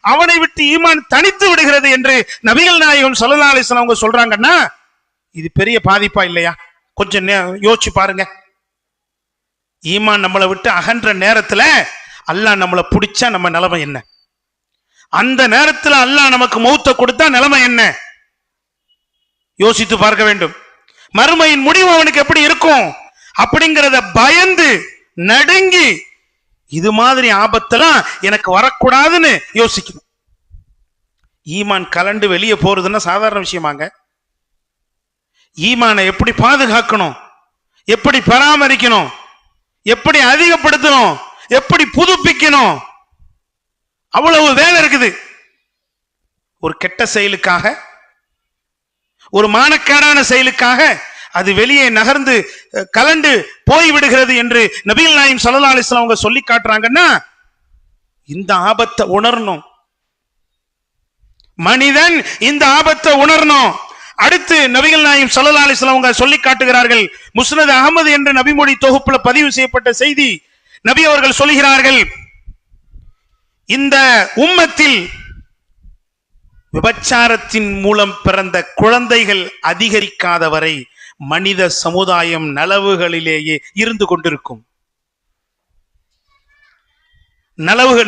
அவனை விட்டு ஈமான் தனித்து விடுகிறது என்று நபிகள் நாயகம் ஸல்லல்லாஹு அலைஹி வஸல்லம் அவங்க சொல்றாங்கன்னா இது பெரிய பாதிப்பா இல்லையா? கொஞ்சம் யோசிச்சு பாருங்க. ஈமான் நம்மளை விட்டு அகன்ற நேரத்துல அல்லாஹ் நம்மளை பிடிச்சா நம்ம நிலைமை என்ன? அந்த நேரத்தில் அல்லாஹ் நமக்கு மௌத்தை கொடுத்தா நிலைமை என்ன? யோசித்து பார்க்க வேண்டும். மறுமையின் முடிவு அவனுக்கு எப்படி இருக்கும் அப்படிங்கறத பயந்து நடுங்கி இது மாதிரி ஆபத்தெல்லாம் எனக்கு வரக்கூடாதுன்னு யோசிக்கணும். ஈமான் கலண்டு வெளியே போறதுன்னா சாதாரண விஷயமாங்க. ஈமானை எப்படி பாதுகாக்கணும், எப்படி பராமரிக்கணும், எப்படி அதிகப்படுத்தணும், எப்படி புதுப்பிக்கணும், அவ்வளவு வேலை இருக்குது. ஒரு கெட்ட செயலுக்காக, ஒரு மானக்கேடான செயலுக்காக அது வெளியே நகர்ந்து கலண்டு போய்விடுகிறது என்று நபிகள் நாயகம் ஸல்லல்லாஹு அலைஹி வஸல்லம் அவங்க சொல்லி காட்டுறாங்கன்னா இந்த ஆபத்தை உணரணும். மனிதன் இந்த ஆபத்தை உணரணும். அடுத்து நபிகள் நாயகம் ஸல்லல்லாஹு அலைஹி வஸல்லம் அவங்க சொல்லி காட்டுகிறார்கள். முஸ்னத் அஹ்மத் என்ற நபிமொழி தொகுப்புல பதிவு செய்யப்பட்ட செய்தி. நபி அவர்கள் சொல்கிறார்கள், இந்த உம்மத்தில் விபச்சாரத்தின் மூலம் பிறந்த குழந்தைகள் அதிகரிக்காத வரை மனித சமுதாயம் நலவுகளிலேயே இருந்து கொண்டிருக்கும்.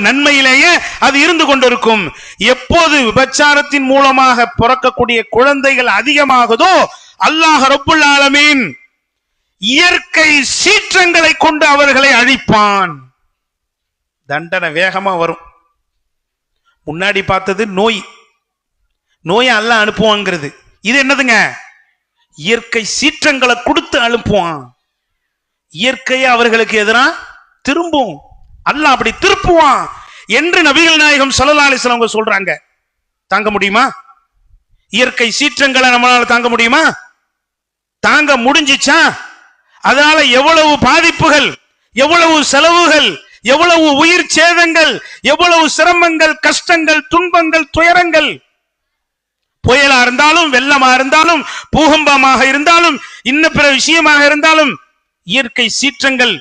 நன்மையிலேயே அது இருந்து கொண்டிருக்கும். எப்போது விபச்சாரத்தின் மூலமாக பிறக்கக்கூடிய குழந்தைகள் அதிகமாகுதோ அல்லாஹ் ரப்புல் ஆலமீன் இயற்கை சீற்றங்களை கொண்டு அவர்களை அழிப்பான். தண்டனை வேகமா வரும். முன்னாடி பார்த்தது நோயை அல்லாஹ் அனுப்புவாங்கிறது. இது என்னதுங்க? இயற்கை சீற்றங்களை கொடுத்து அனுப்புவான். இயற்கையை அவர்களுக்கு எதிராக திரும்பும், அல்லாஹ் அப்படி திருப்புவான் என்று நபிகள் நாயகம் ஸல்லல்லாஹு அலைஹி வஸல்லம் சொல்றாங்க. தாங்க முடியுமா? இயற்கை சீற்றங்களை நம்மளால தாங்க முடியுமா? தாங்க முடிஞ்சிச்சா? அதனால எவ்வளவு பாதிப்புகள், எவ்வளவு செலவுகள், எவ்வளவு உயிர் சேதங்கள், எவ்வளவு சிரமங்கள், கஷ்டங்கள், துன்பங்கள், துயரங்கள், புயலா இருந்தாலும், வெள்ளமா இருந்தாலும், பூகம்பமாக இருந்தாலும், இன்ன பிற விஷயமாக இருந்தாலும் இயற்கை சீற்றங்கள்.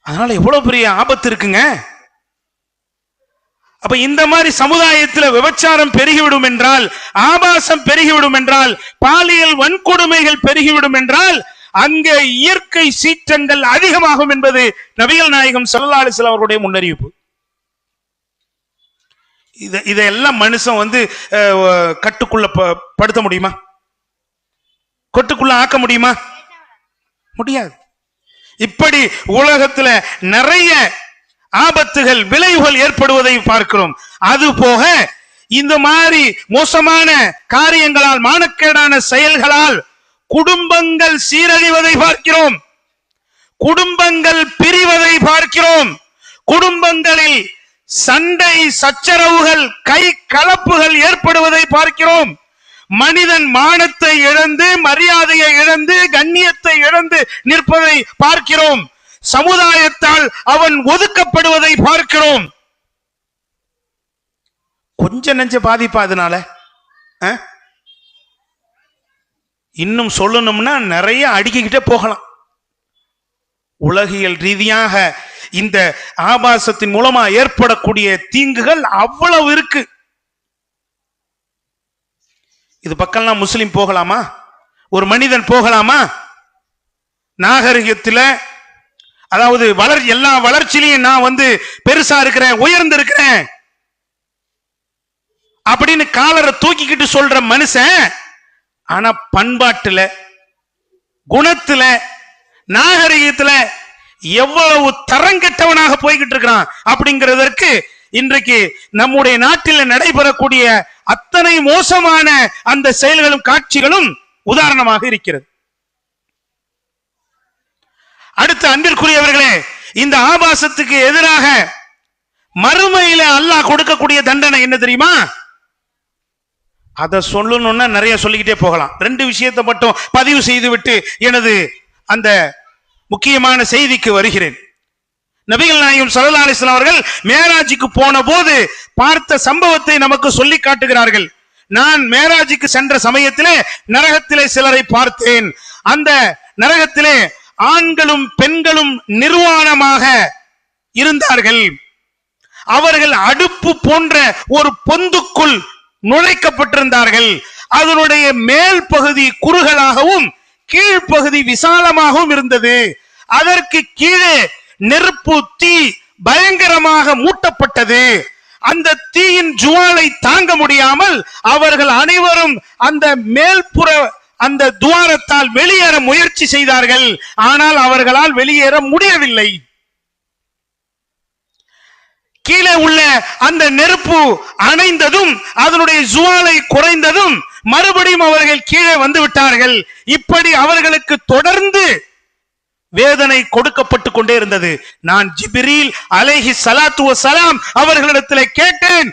அதனால எவ்வளவு பெரிய ஆபத்து இருக்குங்க. அப்ப இந்த மாதிரி சமுதாயத்தில் விபச்சாரம் பெருகிவிடும் என்றால், ஆபாசம் பெருகிவிடும் என்றால், பாலியல் வன்கொடுமைகள் பெருகிவிடும் என்றால் அங்கே இயற்கை சீற்றங்கள் அதிகமாகும் என்பது நபிகள் நாயகம் ஸல்லல்லாஹு அலைஹி வஸல்லம் அவர்களுடைய முன்னறிவிப்பு. இதெல்லாம் மனுஷன் கட்டுக்குள்ள படுத்த முடியுமா? கொட்டுக்குள்ள ஆக்க முடியுமா? முடியாது. இப்படி உலகத்துல நிறைய ஆபத்துகள், விளைவுகள் ஏற்படுவதை பார்க்கிறோம். அது போக இந்த மாதிரி மோசமான காரியங்களால், மானக்கேடான செயல்களால் குடும்பங்கள் சீரழிவதை பார்க்கிறோம், குடும்பங்கள் பிரிவதை பார்க்கிறோம், குடும்பங்களில் சண்டை சச்சரவுகள், கை கலப்புகள் ஏற்படுவதை பார்க்கிறோம். மனிதன் மானத்தை இழந்து, மரியாதையை இழந்து, கண்ணியத்தை இழந்து நிற்பதை பார்க்கிறோம். சமுதாயத்தால் அவன் ஒதுக்கப்படுவதை பார்க்கிறோம். கொஞ்ச நெஞ்ச பாதிப்பா அதனால? இன்னும் சொல்லணும்னா நிறைய அடுக்கிக்கிட்டே போகலாம். உலகியல் ரீதியாக இந்த ஆபாசத்தின் மூலமா ஏற்படக்கூடிய தீங்குகள் அவ்வளவு இருக்கு. இது பக்கம்லாம் முஸ்லிம் போகலாமா? ஒரு மனிதன் போகலாமா? நாகரிகத்தில், அதாவது எல்லா வளர்ச்சியிலையும் நான் பெருசா இருக்கிறேன், உயர்ந்து இருக்கிறேன் அப்படின்னு காலரை தூக்கிக்கிட்டு சொல்ற மனுஷன், ஆனா பண்பாட்டுல, குணத்துல, நாகரிகத்துல எவ்வளவு தரங்கெட்டவனாக போய்கிட்டு இருக்கிறான் அப்படிங்கிறதற்கு இன்றைக்கு நம்முடைய நாட்டில் நடைபெறக்கூடிய அத்தனை மோசமான அந்த செயல்களும் காட்சிகளும் உதாரணமாக இருக்கிறது. அடுத்து அன்பிற்குரியவர்களே, இந்த ஆபாசத்துக்கு எதிராக மறுமையில அல்லாஹ் கொடுக்கக்கூடிய தண்டனை என்ன தெரியுமா? அதை சொல்லணும்னா நிறைய சொல்லிக்கிட்டே போகலாம். ரெண்டு விஷயத்தை மட்டும் பதிவு செய்துவிட்டு எனது அந்த முக்கியமான செய்திக்கு வருகிறேன். நபிகள் நாயகம் ஸல்லல்லாஹு அலைஹி வஸல்லம் அவர்கள் மேராஜுக்கு போன போது பார்த்த சம்பவத்தை நமக்கு சொல்லி காட்டுகிறார்கள். நான் மேராஜுக்கு சென்ற சமயத்திலே நரகத்திலே சிலரை பார்த்தேன். அந்த நரகத்திலே ஆண்களும் பெண்களும் நிர்வாணமாக இருந்தார்கள். அவர்கள் அடுப்பு போன்ற ஒரு பொந்துக்குள் நுழைக்கப்பட்டிருந்தார்கள். அதனுடைய மேல் பகுதி குறுகலாகவும் கீழ்ப்பகுதி விசாலமாகவும் இருந்தது. அதற்கு கீழே நெருப்பு தீ பயங்கரமாக மூட்டப்பட்டது. அந்த தீயின் ஜுவாலை தாங்க முடியாமல் அவர்கள் அனைவரும் அந்த மேல்புற அந்த துவாரத்தால் வெளியேற முயற்சி செய்தார்கள். ஆனால் அவர்களால் வெளியேற முடியவில்லை. கீழே உள்ள அந்த நெருப்பு அணைந்ததும் அதனுடைய ஜுவாலை குறைந்ததும் மறுபடியும் அவர்கள் கீழே வந்து விட்டார்கள். இப்படி அவர்களுக்கு தொடர்ந்து வேதனை கொடுக்கப்பட்டு கொண்டே இருந்தது. நான் ஜிப்ரீல் அலைஹி ஸலாத்து வஸலாம் அவர்களிடத்தில் கேட்டேன்,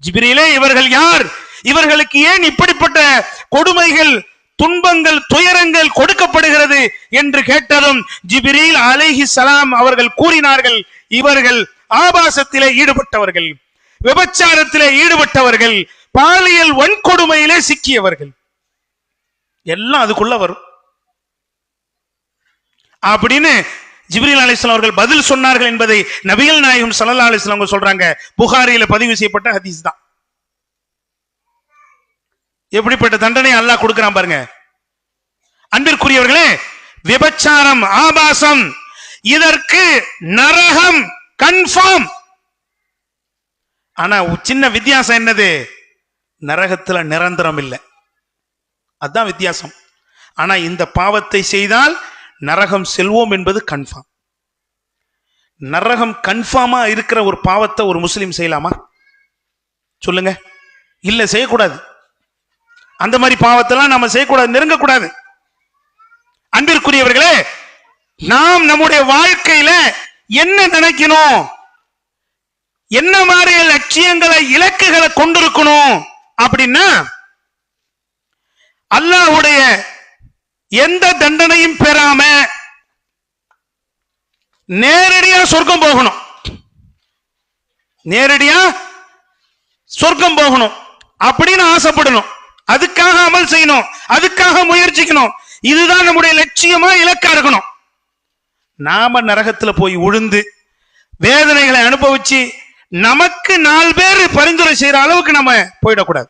ஜிப்ரீலே இவர்கள் யார்? இவர்களுக்கு ஏன் இப்படிப்பட்ட கொடுமைகள், துன்பங்கள், துயரங்கள் கொடுக்கப்படுகிறது என்று கேட்டதும் ஜிப்ரீல் அலைஹி ஸலாம் அவர்கள் கூறினார்கள், இவர்கள் ஆபாசத்திலே ஈடுபட்டவர்கள், விபச்சாரத்திலே ஈடுபட்டவர்கள், பாலியல் வன்கொடுமையிலே சிக்கியவர்கள். எல்லாம் அதுக்குள்ள வரும் அப்படின்னு ஜிப்ரீல் அலைஹிஸ்ஸலாம் அவர்கள் பதில் சொன்னார்கள் என்பதை நபிகள் நாயகம் ஸல்லல்லாஹு அலைஹி வஸல்லம் சொல்றாங்க. புகாரியில பதிவு செய்யப்பட்ட ஹதீஸ் தான். எப்படிப்பட்ட தண்டனை அல்லாஹ் கொடுக்கிறான் பாருங்க. அன்பிற்குரியவர்களே, விபச்சாரம், ஆபாசம், இதற்கு நரகம் கன்ஃபார்ம். ஆனா சின்ன வித்தியாசம் என்னது? நரகத்துல நிரந்தரம் இல்லை, அதுதான் வித்தியாசம். ஆனா இந்த பாவத்தை செய்தால் நரகம் செல்வோம் என்பது கன்ஃபார்ம். நரகம் கன்ஃபார்மா இருக்கிற ஒரு பாவத்தை ஒரு முஸ்லிம் செய்யலாமா? சொல்லுங்க. இல்ல, செய்யக்கூடாது. அந்த மாதிரி பாவத்தெல்லாம் நம்ம செய்யக்கூடாது, நெருங்கக்கூடாது. அன்பிற்குரியவர்களே, நாம் நம்முடைய வாழ்க்கையில என்ன நினைக்கணும், என்ன மாதிரி லட்சியங்களை, இலக்குகளை கொண்டிருக்கணும் அப்படின்னா, அல்லாஹ்வுடைய எந்த தண்டனையும் பெறாம நேரடியா சொர்க்கம் போகணும். நேரடியா சொர்க்கம் போகணும் அப்படின்னு ஆசைப்படணும். அதுக்காக அமல் செய்யணும், அதுக்காக முயற்சிக்கணும். இதுதான் நம்முடைய லட்சியமா, இலக்கா இருக்கணும். நாம நரகத்துல போய் உழுந்து வேதனைகளை அனுபவிச்சு நமக்கு 4 பேர் பரிந்துரை செய்யற அளவுக்கு நம்ம போயிடக்கூடாது.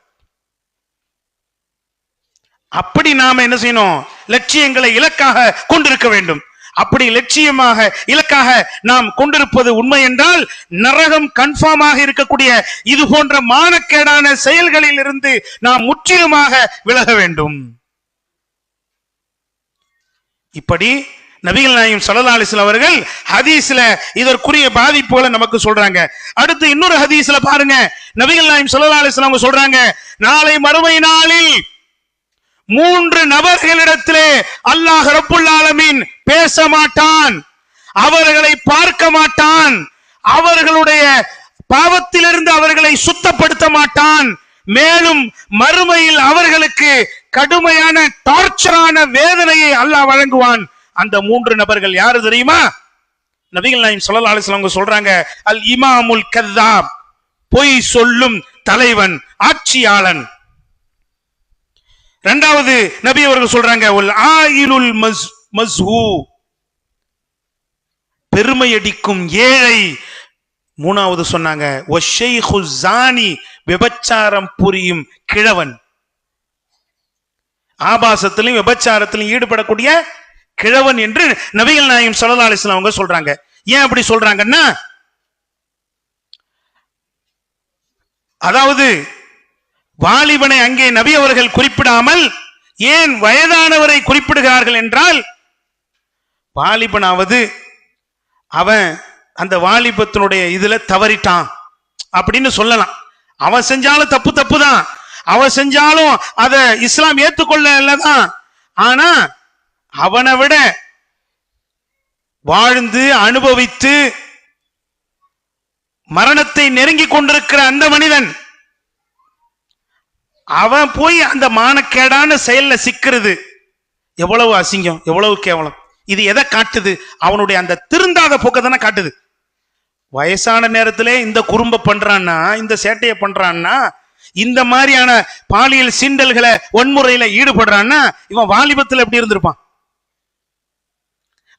அப்படி நாம என்ன செய்யணும்? லட்சியங்களை இலக்காக கொண்டிருக்க வேண்டும். அப்படி லட்சியமாக, இலக்காக நாம் கொண்டிருப்பது உண்மை என்றால் நரகம் கன்ஃபார்மாக இருக்கக்கூடிய இது போன்ற மானக்கேடான செயல்களில் இருந்து நாம் முற்றிலுமாக விலக வேண்டும். இப்படி நபிகள் நாயகம் ஸல்லல்லாஹு அலைஹி வஸல்லம் அவர்கள் ஹதீஸ்ல இதற்குரிய பாதிப்புகளை நமக்கு சொல்றாங்க. அடுத்து இன்னொரு ஹதீஸ்ல பாருங்க, நபிகள் நாயகம் ஸல்லல்லாஹு அலைஹி வஸல்லம் சொல்றாங்க, நாளை மறுமை நாளில் 3 நபர்களிடத்திலே அல்லாஹ் ரப்புல் ஆலமீன் பேச மாட்டான், அவர்களை பார்க்க மாட்டான், அவர்களுடைய பாவத்திலிருந்து அவர்களை சுத்தப்படுத்த மாட்டான். மேலும் மறுமையில் அவர்களுக்கு கடுமையான டார்ச்சரான வேதனையை அல்லாஹ் வழங்குவான். அந்த 3 நபர்கள் யாரு தெரியுமா? நபிகள் நாயகம் ஸல்லல்லாஹு அலைஹி வஸல்லம் சொல்றாங்க, அல் இமாமுல் கذாப், பொய் சொல்லும் தலைவன், ஆட்சியாளன். இரண்டாவது நபி அவர்கள் சொல்றாங்க, உல் ஆயிலுல் மஸ்ஹூ, பெருமையடிக்கும் ஏழை. மூணாவது சொன்னாங்க, வஷைஹு ஸானி, விபச்சாரம் புரியும் கிழவன். ஆபாசத்திலும் விபச்சாரத்திலும் ஈடுபடக்கூடிய கிழவன் என்று நபிகள் நாயகம் ஸல்லல்லாஹு அலைஹி வஸல்லம் அவங்க சொல்றாங்க. ஏன் அப்படி சொல்றாங்கன்னா, அதாவது வாலிபனை அங்கே நபி அவர்கள் குறிப்பிடாமல் ஏன் வயதானவரை குறிப்பிடுகிறார்கள் என்றால், வாலிபனாவது அவன் அந்த வாலிபத்தினுடைய இதுல தவறிட்டான் அப்படின்னு சொல்லலாம். அவன் செஞ்சாலும் தப்பு தான், அவன் செஞ்சாலும் அதை இஸ்லாம் ஏத்துக்கொள்ளதான். ஆனா அவனை விட வாழ்ந்து அனுபவித்து மரணத்தை நெருங்கி கொண்டிருக்கிற அந்த மனிதன், அவன் போய் அந்த மானக்கேடான செயல்ல சிக்கிறது எவ்வளவு அசிங்கம், எவ்வளவு கேவலம். இது எதை காட்டுது? அவனுடைய அந்த திருந்தாத போக்க தானே காட்டுது. வயசான நேரத்திலே இந்த குறும்ப பண்றான்னா, இந்த சேட்டையை பண்றான்னா, இந்த மாதிரியான பாலியல் சீண்டல்களை வன்முறையில ஈடுபடுறான்னா, இவன் வாலிபத்தில் எப்படி இருந்திருப்பான்?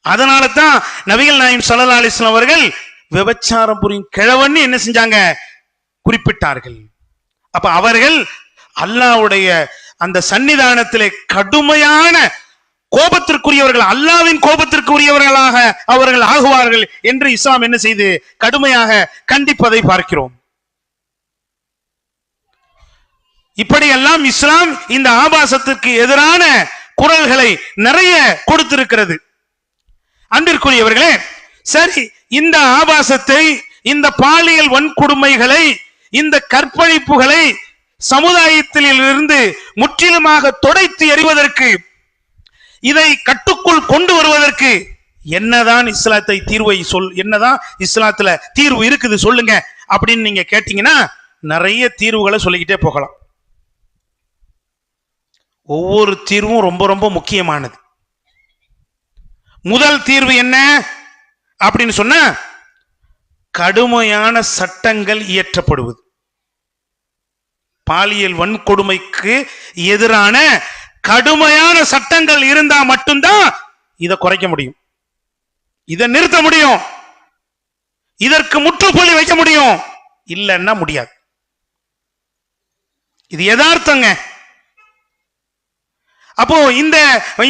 அதனால தான் நபிகள் நாயகம் ஸல்லல்லாஹு அலைஹி வஸல்லம் அவர்கள் விபச்சாரம் புரியும் கிழவன் என்ன செஞ்சாங்க? குறிப்பிட்டார்கள். அப்ப அவர்கள் அல்லாஹ்வுடைய அந்த சன்னிதானத்திலே கடுமையான கோபத்திற்குரியவர்கள், அல்லாஹ்வின் கோபத்திற்குரியவர்களாக அவர்கள் ஆகுவார்கள் என்று இஸ்லாம் என்ன செய்து கடுமையாக கண்டிப்பதை பார்க்கிறோம். இப்படியெல்லாம் இஸ்லாம் இந்த ஆபாசத்திற்கு எதிரான குரல்களை நிறைய கொடுத்திருக்கிறது. அன்பிற்குரியவர்களே, சரி, இந்த ஆபாசத்தை, இந்த பாலியல் வன்கொடுமைகளை, இந்த கற்பழிப்புகளை சமுதாயத்தில் இருந்து முற்றிலுமாக துடைத்து எறிவதற்கு, இதை கட்டுக்குள் கொண்டு வருவதற்கு என்னதான் இஸ்லாத்தை தீர்வை என்னதான் இஸ்லாத்துல தீர்வு இருக்குது சொல்லுங்க அப்படின்னு நீங்க கேட்டீங்கன்னா நிறைய தீர்வுகளை சொல்லிக்கிட்டே போகலாம். ஒவ்வொரு தீர்வும் ரொம்ப ரொம்ப முக்கியமானது. முதல் தீர்வு என்ன அப்படின்னு சொன்னா, கடுமையான சட்டங்கள் இயற்றப்படுவது. பாலியல் வன்கொடுமைக்கு எதிரான கடுமையான சட்டங்கள் இருந்தா மட்டும்தான் இதை குறைக்க முடியும், இதை நிறுத்த முடியும், இதற்கு முற்றுப்புள்ளி வைக்க முடியும். இல்லைன்னா முடியாது. இது யதார்த்தங்க. அப்போ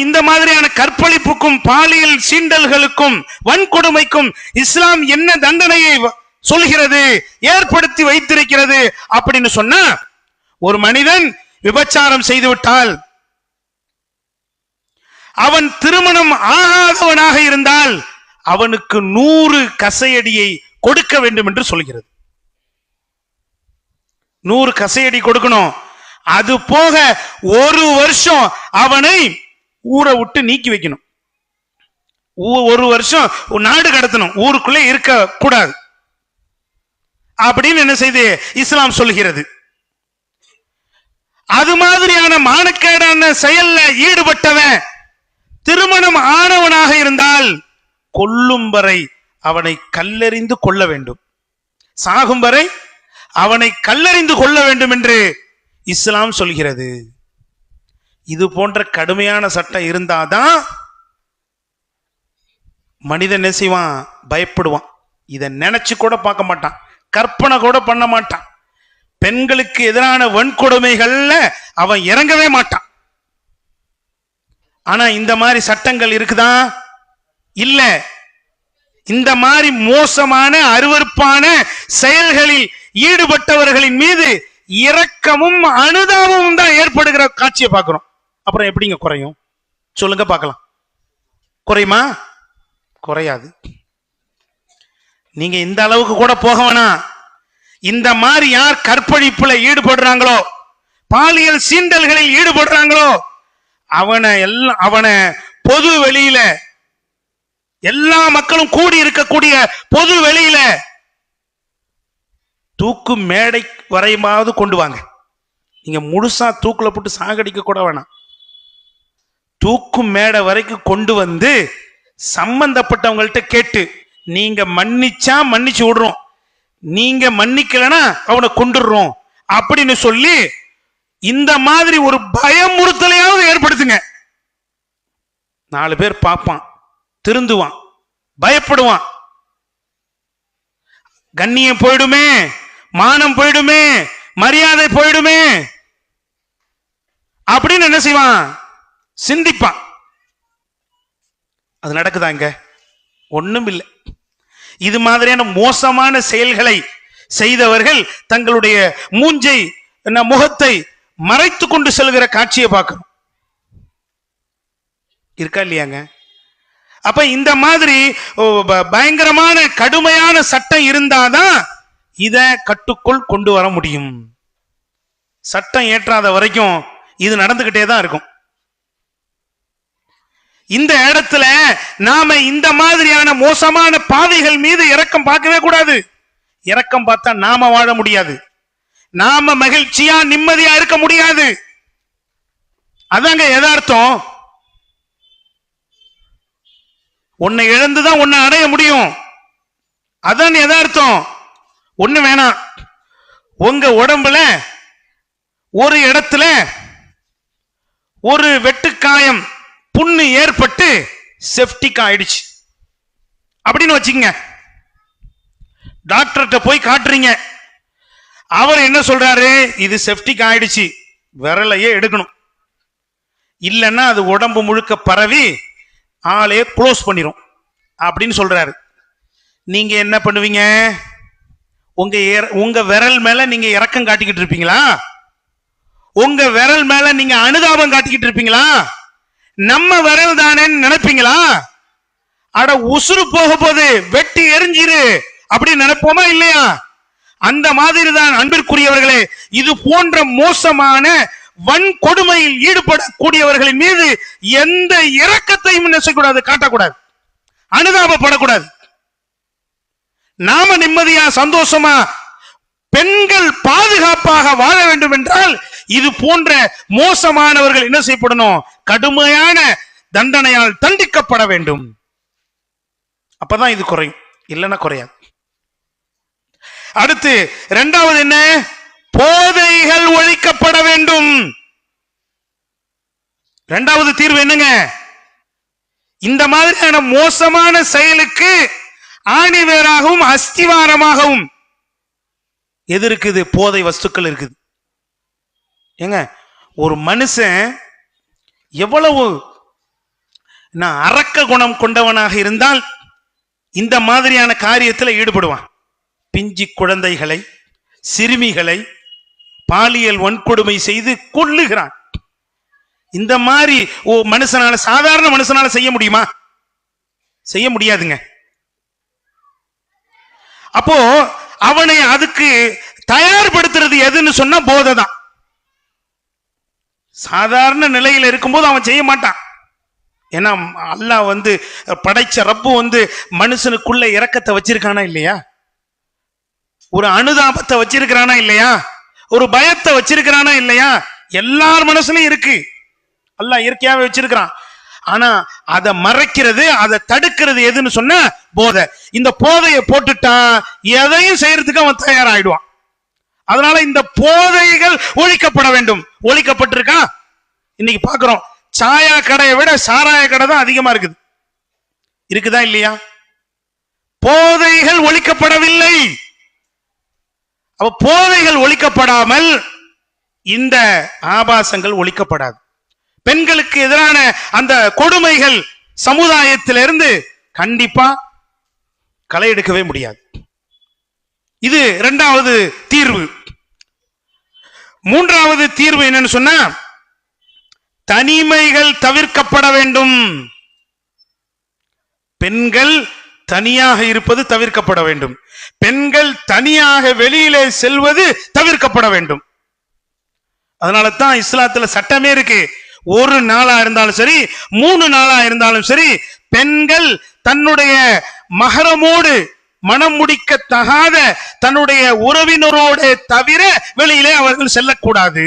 இந்த மாதிரியான கற்பழிப்புக்கும் பாலியல் சீண்டல்களுக்கும் வன்கொடுமைக்கும் இஸ்லாம் என்ன தண்டனையை சொல்கிறது, ஏற்படுத்தி வைத்திருக்கிறது அப்படின்னு சொன்னா, ஒரு மனிதன் விபச்சாரம் செய்துவிட்டால், அவன் திருமணம் ஆகாதவனாக இருந்தால் அவனுக்கு 100 கசையடியை கொடுக்க வேண்டும் என்று சொல்கிறது. 100 கசையடி கொடுக்கணும். அது போக 1 வருஷம் அவனை ஊரை விட்டு நீக்கி வைக்கணும். 1 வருஷம் நாடு கடத்தணும், ஊருக்குள்ளே இருக்க கூடாது அப்படின்னு என்ன செய்து இஸ்லாம் சொல்கிறது. அது மாதிரியான மானக்கேடான செயல்ல ஈடுபட்டவன் திருமணம் ஆனவனாக இருந்தால் கொல்லும் வரை அவனை கல்லெறிந்து கொள்ள வேண்டும், சாகும் வரை அவனை கல்லெறிந்து கொள்ள வேண்டும் என்று இஸ்லாம் சொல்கிறது. இது போன்ற கடுமையான சட்டம் இருந்தாதான் மனிதன் என்ன செய்வான்? பயப்படுவான். இதை நினைச்சு கூட பார்க்க மாட்டான், கற்பனை கூட பண்ண மாட்டான். பெண்களுக்கு எதிரான வன்கொடுமைகள்ல அவன் இறங்கவே மாட்டான். ஆனா இந்த மாதிரி சட்டங்கள் இருக்குதா? இல்ல. இந்த மாதிரி மோசமான அருவருப்பான செயல்களில் ஈடுபட்டவர்களின் மீது இரக்கமும் அனுதாபமும் தான் ஏற்படுகிற காட்சியை பார்க்கிறோம். அப்புறம் எப்படிங்க குறையும் சொல்லுங்க பார்க்கலாம்? குறையுமா? குறையாது. நீங்க இந்த அளவுக்கு கூட போக வேணாம். இந்த மாதிரி யார் கற்பழிப்புல ஈடுபடுறாங்களோ, பாலியல் சீண்டல்களில் ஈடுபடுறாங்களோ, அவனை பொது வெளியில, எல்லா மக்களும் கூடி இருக்கக்கூடிய பொது வெளியில தூக்கு மேடை வரையுமாவது கொண்டு வாங்க. நீங்க முழுசா தூக்குல போட்டு சாகடிக்க கூட வேணாம். தூக்கு மேடை வரைக்கும் கொண்டு வந்து சம்பந்தப்பட்டவங்கள்ட்ட கேட்டு, நீங்க மன்னிச்சா மன்னிச்சு விடுறோம், நீங்க மன்னிக்கலனா அவனை கொண்டுடுறோம் அப்படின்னு சொல்லி இந்த மாதிரி ஒரு பயமுறுத்தலையாவது ஏற்படுத்துங்க. 4 பேர் பார்ப்பான், திருந்துவான், பயப்படுவான். கண்ணியம் போயிடுமே, மானம் போயிடுமே, மரியாதை போயிடுமே அப்படின்னு என்ன செய்வான்? சிந்திப்பான். அது நடக்குதா? இங்க ஒண்ணும் இல்லை. இது மாதிரியான மோசமான செயல்களை செய்தவர்கள் தங்களுடைய மூஞ்சை, முகத்தை மறைத்து கொண்டு செல்கிற காட்சியை பார்க்கணும். இருக்கா இல்லையாங்க? அப்ப இந்த மாதிரி பயங்கரமான கடுமையான சட்டம் இருந்தாதான் இத கட்டுக்குள் கொண்டு வர முடியும். சட்டம் ஏற்றாத வரைக்கும் இது நடந்துகிட்டே தான் இருக்கும். இந்த இடத்துல நாம இந்த மாதிரியான மோசமான பாவிகள் மீது இரக்கம் பார்க்கவே கூடாது. இரக்கம் பார்த்தா நாம வாழ முடியாது. நாம மகிழ்ச்சியா நிம்மதியா இருக்க முடியாது. அதாங்க யதார்த்தம். உன்னை இழந்துதான் உன்னை அடைய முடியும். அதான் யதார்த்தம். ஒண்ணு வேணாம், உங்க உடம்புல ஒரு இடத்துல ஒரு வெட்டுக்காயம் புண்ணு ஏற்பட்டு செப்டிக் ஆயிடுச்சு அப்படின்னு வச்சுக்கங்க. டாக்டர்கிட்ட போய் காட்டுறீங்க. அவர் என்ன சொல்றாரு? இது செப்டிக் ஆயிடுச்சு, விரலையே எடுக்கணும், இல்லைன்னா அது உடம்பு முழுக்க பரவி ஆளே க்ளோஸ் பண்ணிரும் அப்படின்னு சொல்றாரு. நீங்க என்ன பண்ணுவீங்க? உங்க விரல் மேல நீங்க இரக்கம் காட்டிக்கிட்டு இருப்பீங்களா? உங்க விரல் மேல நீங்க அனுதாபம் காட்டிக்கிட்டு இருப்பீங்களா? நம்ம விரல் தானேன்னு நினைப்பீங்களா? அட உசுறு போக போது வெட்டி எரிஞ்சிரு அப்படின்னு நினைப்போமா இல்லையா? அந்த மாதிரி தான் அன்பிற்குரியவர்களே, இது போன்ற மோசமான வன்கொடுமையில் ஈடுபடக்கூடியவர்களின் மீது எந்த இரக்கத்தையும் நினைக்கக்கூடாது, காட்டக்கூடாது, அனுதாபப்படக்கூடாது. நாம நிம்மதியா சந்தோஷமா பெண்கள் பாதுகாப்பாக வாழ வேண்டும் என்றால் இது போன்ற மோசமானவர்கள் என்ன செய்யப்படணும்? கடுமையான தண்டனையால் தண்டிக்கப்பட வேண்டும். அப்பதான் இது குறையும், இல்லைன்னா குறையாது. அடுத்து இரண்டாவது என்ன? போதைகள் ஒழிக்கப்பட வேண்டும். இரண்டாவது தீர்வு என்னங்க? இந்த மாதிரியான மோசமான செயலுக்கு ஆணிவேராகவும் அஸ்திவாரமாகவும் எது இருக்குது? போதை வஸ்துக்கள் இருக்குது. ஏங்க, ஒரு மனுஷன் எவ்வளவு அரக்க குணம் கொண்டவனாக இருந்தால் இந்த மாதிரியான காரியத்தில் ஈடுபடுவான்? பிஞ்சி குழந்தைகளை, சிறுமிகளை பாலியல் வன்கொடுமை செய்து கொல்லுகிறான். இந்த மாதிரி மனுஷனால, சாதாரண மனுஷனால செய்ய முடியுமா? செய்ய முடியாதுங்க. அப்போ அவனை அதுக்கு தயார்படுத்துறது எதுன்னு சொன்னா போதை தான். சாதாரண நிலையில் இருக்கும்போது அவன் செய்ய மாட்டான். ஏன்னா அல்லாஹ் படைச்ச ரப்பு மனுஷனுக்குள்ள இரக்கத்தை வச்சிருக்கானா இல்லையா? ஒரு அனுதாபத்தை வச்சிருக்கிறானா இல்லையா? ஒரு பயத்தை வச்சிருக்கிறானா இல்லையா? எல்லார் மனசுலயும் இருக்கு, அல்லாஹ் இயற்கையாவே வச்சிருக்கிறான். ஆனா அதை மறைக்கிறது, அதை தடுக்கிறது எதுன்னு சொன்னா போதை. இந்த போதையை போட்டுட்டா எதையும் செய்யறதுக்கு அவன் தயாராயிடுவான். அதனால இந்த போதைகள் ஒழிக்கப்பட வேண்டும். ஒழிக்கப்பட்டிருக்கா? இன்னைக்கு பாக்குறோம், சாயா கடையை விட சாராய கடை தான் அதிகமா இருக்குது. இருக்குதா இல்லையா? போதைகள் ஒழிக்கப்படவில்லை. அப்ப போதைகள் ஒழிக்கப்படாமல் இந்த ஆபாசங்கள் ஒழிக்கப்படாது. பெண்களுக்கு எதிரான அந்த கொடுமைகள் சமுதாயத்திலிருந்து கண்டிப்பா களை எடுக்கவே முடியாது. இது இரண்டாவது தீர்வு. மூன்றாவது தீர்வு என்னன்னு சொன்னா, தனிமைகள் தவிர்க்கப்பட வேண்டும். பெண்கள் தனியாக இருப்பது தவிர்க்கப்பட வேண்டும். பெண்கள் தனியாக வெளியிலே செல்வது தவிர்க்கப்பட வேண்டும். அதனால தான் இஸ்லாத்துல சட்டமே இருக்கு. ஒரு நாளா இருந்தாலும் சரி, 3 நாளா இருந்தாலும் சரி, பெண்கள் தன்னுடைய மஹரமோடு மனம் முடிக்க தகாத தன்னுடைய உறவினரோட தவிர வெளியிலே அவர்கள் செல்லக்கூடாது.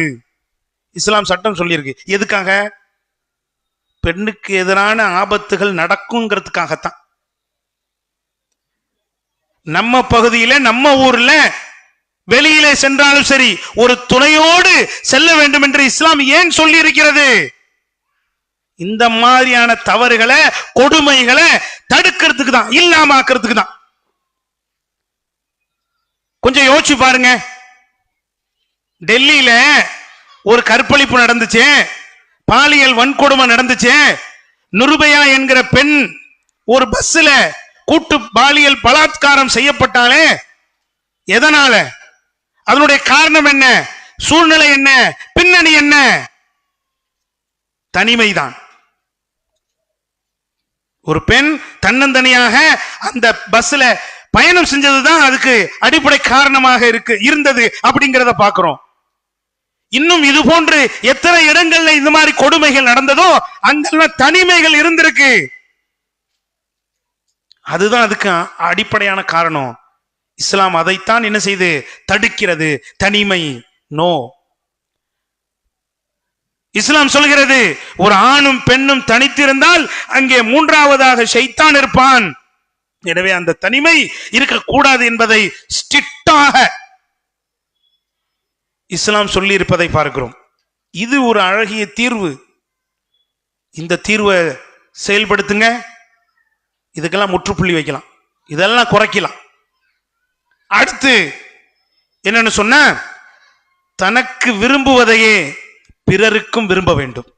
இஸ்லாம் சட்டம் சொல்லியிருக்கு. எதுக்காக? பெண்ணுக்கு எதிரான ஆபத்துகள் நடக்குங்கிறதுக்காகத்தான். நம்ம பகுதியில, நம்ம ஊர்ல வெளியிலே சென்றாலும் சரி ஒரு துணையோடு செல்ல வேண்டும் என்று இஸ்லாம் ஏன் சொல்லி இருக்கிறது? இந்த மாதிரியான தவறுகளை, கொடுமைகளை தடுக்கிறதுக்கு தான், இல்லாம ஆக்கிறதுக்கு தான். கொஞ்சம் யோசிச்சு பாருங்க. டெல்லியில ஒரு கற்பழிப்பு நடந்துச்சு, பாலியல் வன்கொடுமை நடந்துச்சு. நிருபயா என்கிற பெண் ஒரு பஸ்ல கூட்டு பாலியல் பலாத்காரம் செய்யப்பட்டாலே. எதனால? அதனுடைய காரணம் என்ன? சூழ்நிலை என்ன? பின்னணி என்ன? தனிமைதான். ஒரு பெண் தன்னந்தனியாக அந்த பஸ்ல பயணம் செஞ்சதுதான் அதுக்கு அடிப்படை காரணமாக இருந்தது அப்படிங்கிறத பார்க்கிறோம். இன்னும் இது போன்று எத்தனை இடங்கள்ல இந்த மாதிரி கொடுமைகள் நடந்ததோ அங்கெல்லாம் தனிமைகள் இருந்திருக்கு. அதுதான் அதுக்கு அடிப்படையான காரணம். இஸ்லாம் அதைத்தான் என்ன செய்து தடுக்கிறது. தனிமை நோ. இஸ்லாம் சொல்கிறது ஒரு ஆணும் பெண்ணும் தனித்திருந்தால் அங்கே மூன்றாவதாக ஷைத்தான் இருப்பான். எனவே அந்த தனிமை இருக்கக்கூடாது என்பதை ஸ்ட்ரிக்டாக இஸ்லாம் சொல்லி இருப்பதை பார்க்கிறோம். இது ஒரு அழகிய தீர்வு. இந்த தீர்வை செயல்படுத்துங்க, இதுக்கெல்லாம் முற்றுப்புள்ளி வைக்கலாம், இதெல்லாம் குறைக்கலாம். அடுத்து என்னன்னு சொன்ன, தனக்கு விரும்புவதையே பிறருக்கும் விரும்ப வேண்டும்.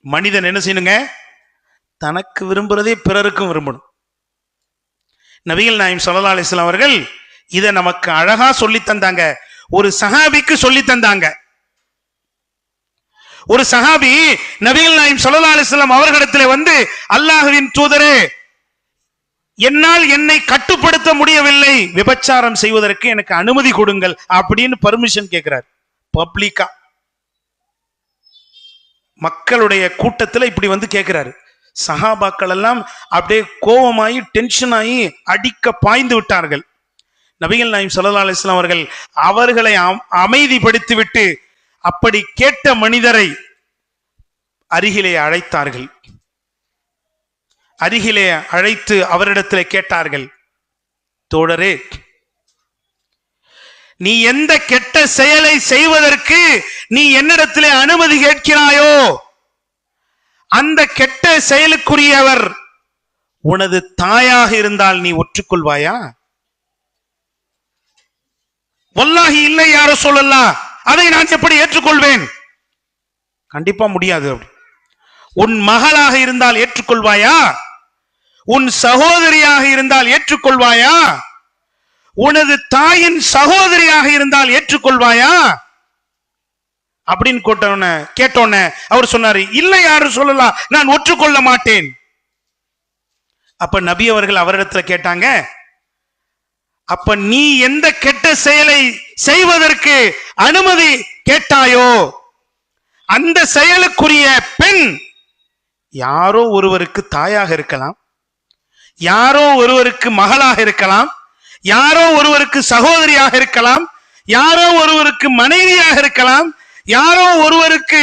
மனிதன் என்ன செய்யணுங்க? தனக்கு விரும்புறதே பிறருக்கும் விரும்பணும். நபிகள் நாயகம் ஸல்லல்லாஹு அலைஹி வஸல்லம் அவர்கள் இதை நமக்கு அழகா சொல்லி தந்தாங்க. ஒரு சஹாபிக்கு சொல்லி தந்தாங்க. ஒரு சஹாபி நபிகள் நாயகம் ஸல்லல்லாஹு அலைஹி வஸல்லம் அவர்களிடத்திலே வந்து, அல்லாஹ்வின் தூதரே, என்னால் என்னை கட்டுப்படுத்த முடியவில்லை, விபச்சாரம் செய்வதற்கு எனக்கு அனுமதி கொடுங்கள் அப்படின்னு பர்மிஷன் கேட்கிறார். பப்ளிக்கா மக்களுடைய கூட்டத்தில் இப்படி வந்து கேட்கிறாரு. சஹாபாக்கள் எல்லாம் அப்படியே கோபமாயி டென்ஷன் ஆகி அடிக்க பாய்ந்து விட்டார்கள். நபிகள் நாயகம் ஸல்லல்லாஹு அலைஹி வஸல்லம் அவர்கள் அவர்களை அமைதிப்படுத்தி விட்டு அப்படி கேட்ட மனிதரை அருகிலே அழைத்தார்கள். அருகிலே அழைத்து அவரிடத்தில் கேட்டார்கள், தோழரே, நீ எந்த கெட்ட செயலை செய்வதற்கு நீ என்னிடத்திலே அனுமதி கேட்கிறாயோ அந்த கெட்ட செயலுக்குரியவர் உனது தாயாக இருந்தால் நீ ஒற்றுக்கொள்வாயா? வல்லாஹி இல்லை யா ரசூலல்லாஹ், அதை நான் எப்படி ஏற்றுக்கொள்வேன்? கண்டிப்பா முடியாது. உன் மகளாக இருந்தால் ஏற்றுக்கொள்வாயா? உன் சகோதரியாக இருந்தால் ஏற்றுக்கொள்வாயா? உனது தாயின் சகோதரியாக இருந்தால் ஏற்றுக்கொள்வாயா அப்படின்னு கேட்டோன்ன அவர் சொன்னாரு, இல்லை யாரும் சொல்லலாம், நான் ஒற்றுக்கொள்ள மாட்டேன். அப்ப நபி அவர்கள் அவரிடத்துல கேட்டாங்க, அப்ப நீ எந்த கெட்ட செயலை செய்வதற்கு அனுமதி கேட்டாயோ அந்த செயலுக்குரிய பெண் யாரோ ஒருவருக்கு தாயாக இருக்கலாம், யாரோ ஒருவருக்கு மகளாக இருக்கலாம், யாரோ ஒருவருக்கு சகோதரியாக இருக்கலாம், யாரோ ஒருவருக்கு மனைவியாக இருக்கலாம், யாரோ ஒருவருக்கு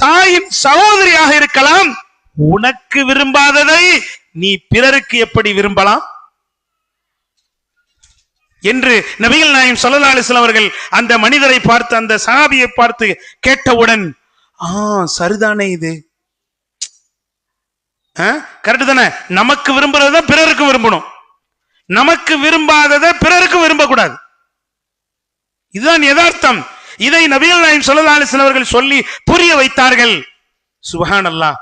தாயின் சகோதரியாக இருக்கலாம். உனக்கு விரும்பாததை நீ பிறருக்கு எப்படி விரும்பலாம் என்று நபிகள் நாயகம் ஸல்லல்லாஹு அலைஹி வஸல்லம் அவர்கள் அந்த மனிதரை பார்த்து, அந்த சஹாபியை பார்த்து கேட்டவுடன், சரிதானே, இது கரெக்ட் தானே, நமக்கு விரும்புறத பிறருக்கு விரும்பணும், நமக்கு விரும்பாததை பிறருக்கு விரும்பக்கூடாது. இதுதான் யதார்த்தம். இதை நபிகள் நாயகம் ஸல்லல்லாஹு அலைஹி வஸல்லம் அவர்கள் சொல்லி புரிய வைத்தார்கள். சுப்ஹானல்லாஹ்.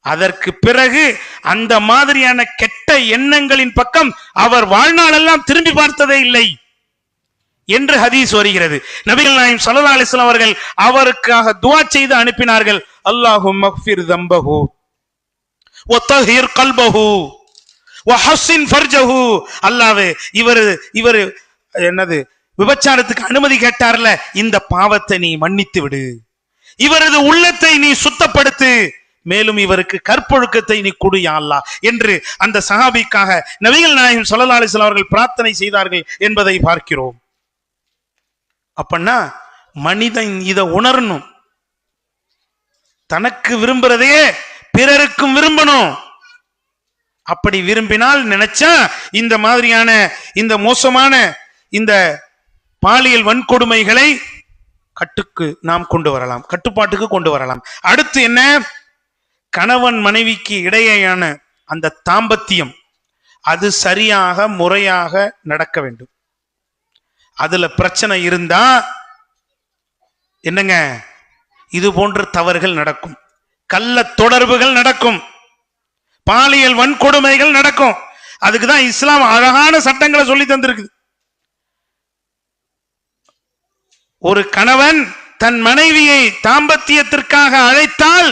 அதற்கு பிறகு அந்த மாதிரியான கெட்ட எண்ணங்களின் பக்கம் அவர் வாழ்நாளெல்லாம் திரும்பி பார்த்ததே இல்லை என்று ஹதீஸ் வருகிறது. நபிகள் நாயகம் ஸல்லல்லாஹு அலைஹி வஸல்லம் அவர்கள் அவருக்காக துஆ செய்து அனுப்பினார்கள். அல்லாஹும்ம ஃபிர் தம்பஹு வ தஹீர் கல்பஹு வ ஹஸ்ஸின் ஃபர்ஜஹு. அல்லாஹ்வே, இவர் என்னது விபச்சாரத்துக்கு அனுமதி கேட்டார்ல, இந்த பாவத்தை நீ மன்னித்து விடு, இவரது உள்ளத்தை நீ சுத்தப்படுத்து, மேலும் இவருக்கு கற்பொழுக்கத்தை நீ கொடு யா அல்லாஹ் என்று அந்த சஹாபிக்காக நபிகள் நாயகம் ஸல்லல்லாஹு அலைஹி வஸல்லம் அவர்கள் பிரார்த்தனை செய்தார்கள் என்பதை பார்க்கிறோம். அப்பன்னா மனிதன் இதை உணரணும். தனக்கு விரும்புறதையே பிறருக்கும் விரும்பணும். அப்படி விரும்பினால் நினைச்சா இந்த மாதிரியான இந்த மோசமான இந்த பாலியல் வன்கொடுமைகளை நாம் கொண்டு வரலாம், கட்டுப்பாட்டுக்கு கொண்டு வரலாம். அடுத்து என்ன? கணவன் மனைவிக்கு இடையேயான அந்த தாம்பத்தியம் அது சரியாக முறையாக நடக்க வேண்டும். அதுல பிரச்சனை இருந்தா என்னங்க, இது போன்ற தவறுகள் நடக்கும், கள்ள தொடர்புகள் நடக்கும், பாலியல் வன்கொடுமைகள் நடக்கும். அதுக்குதான் இஸ்லாம் அழகான சட்டங்களை சொல்லி தந்திருக்கு. ஒரு கணவன் தன் மனைவியை தாம்பத்தியத்திற்காக அழைத்தால்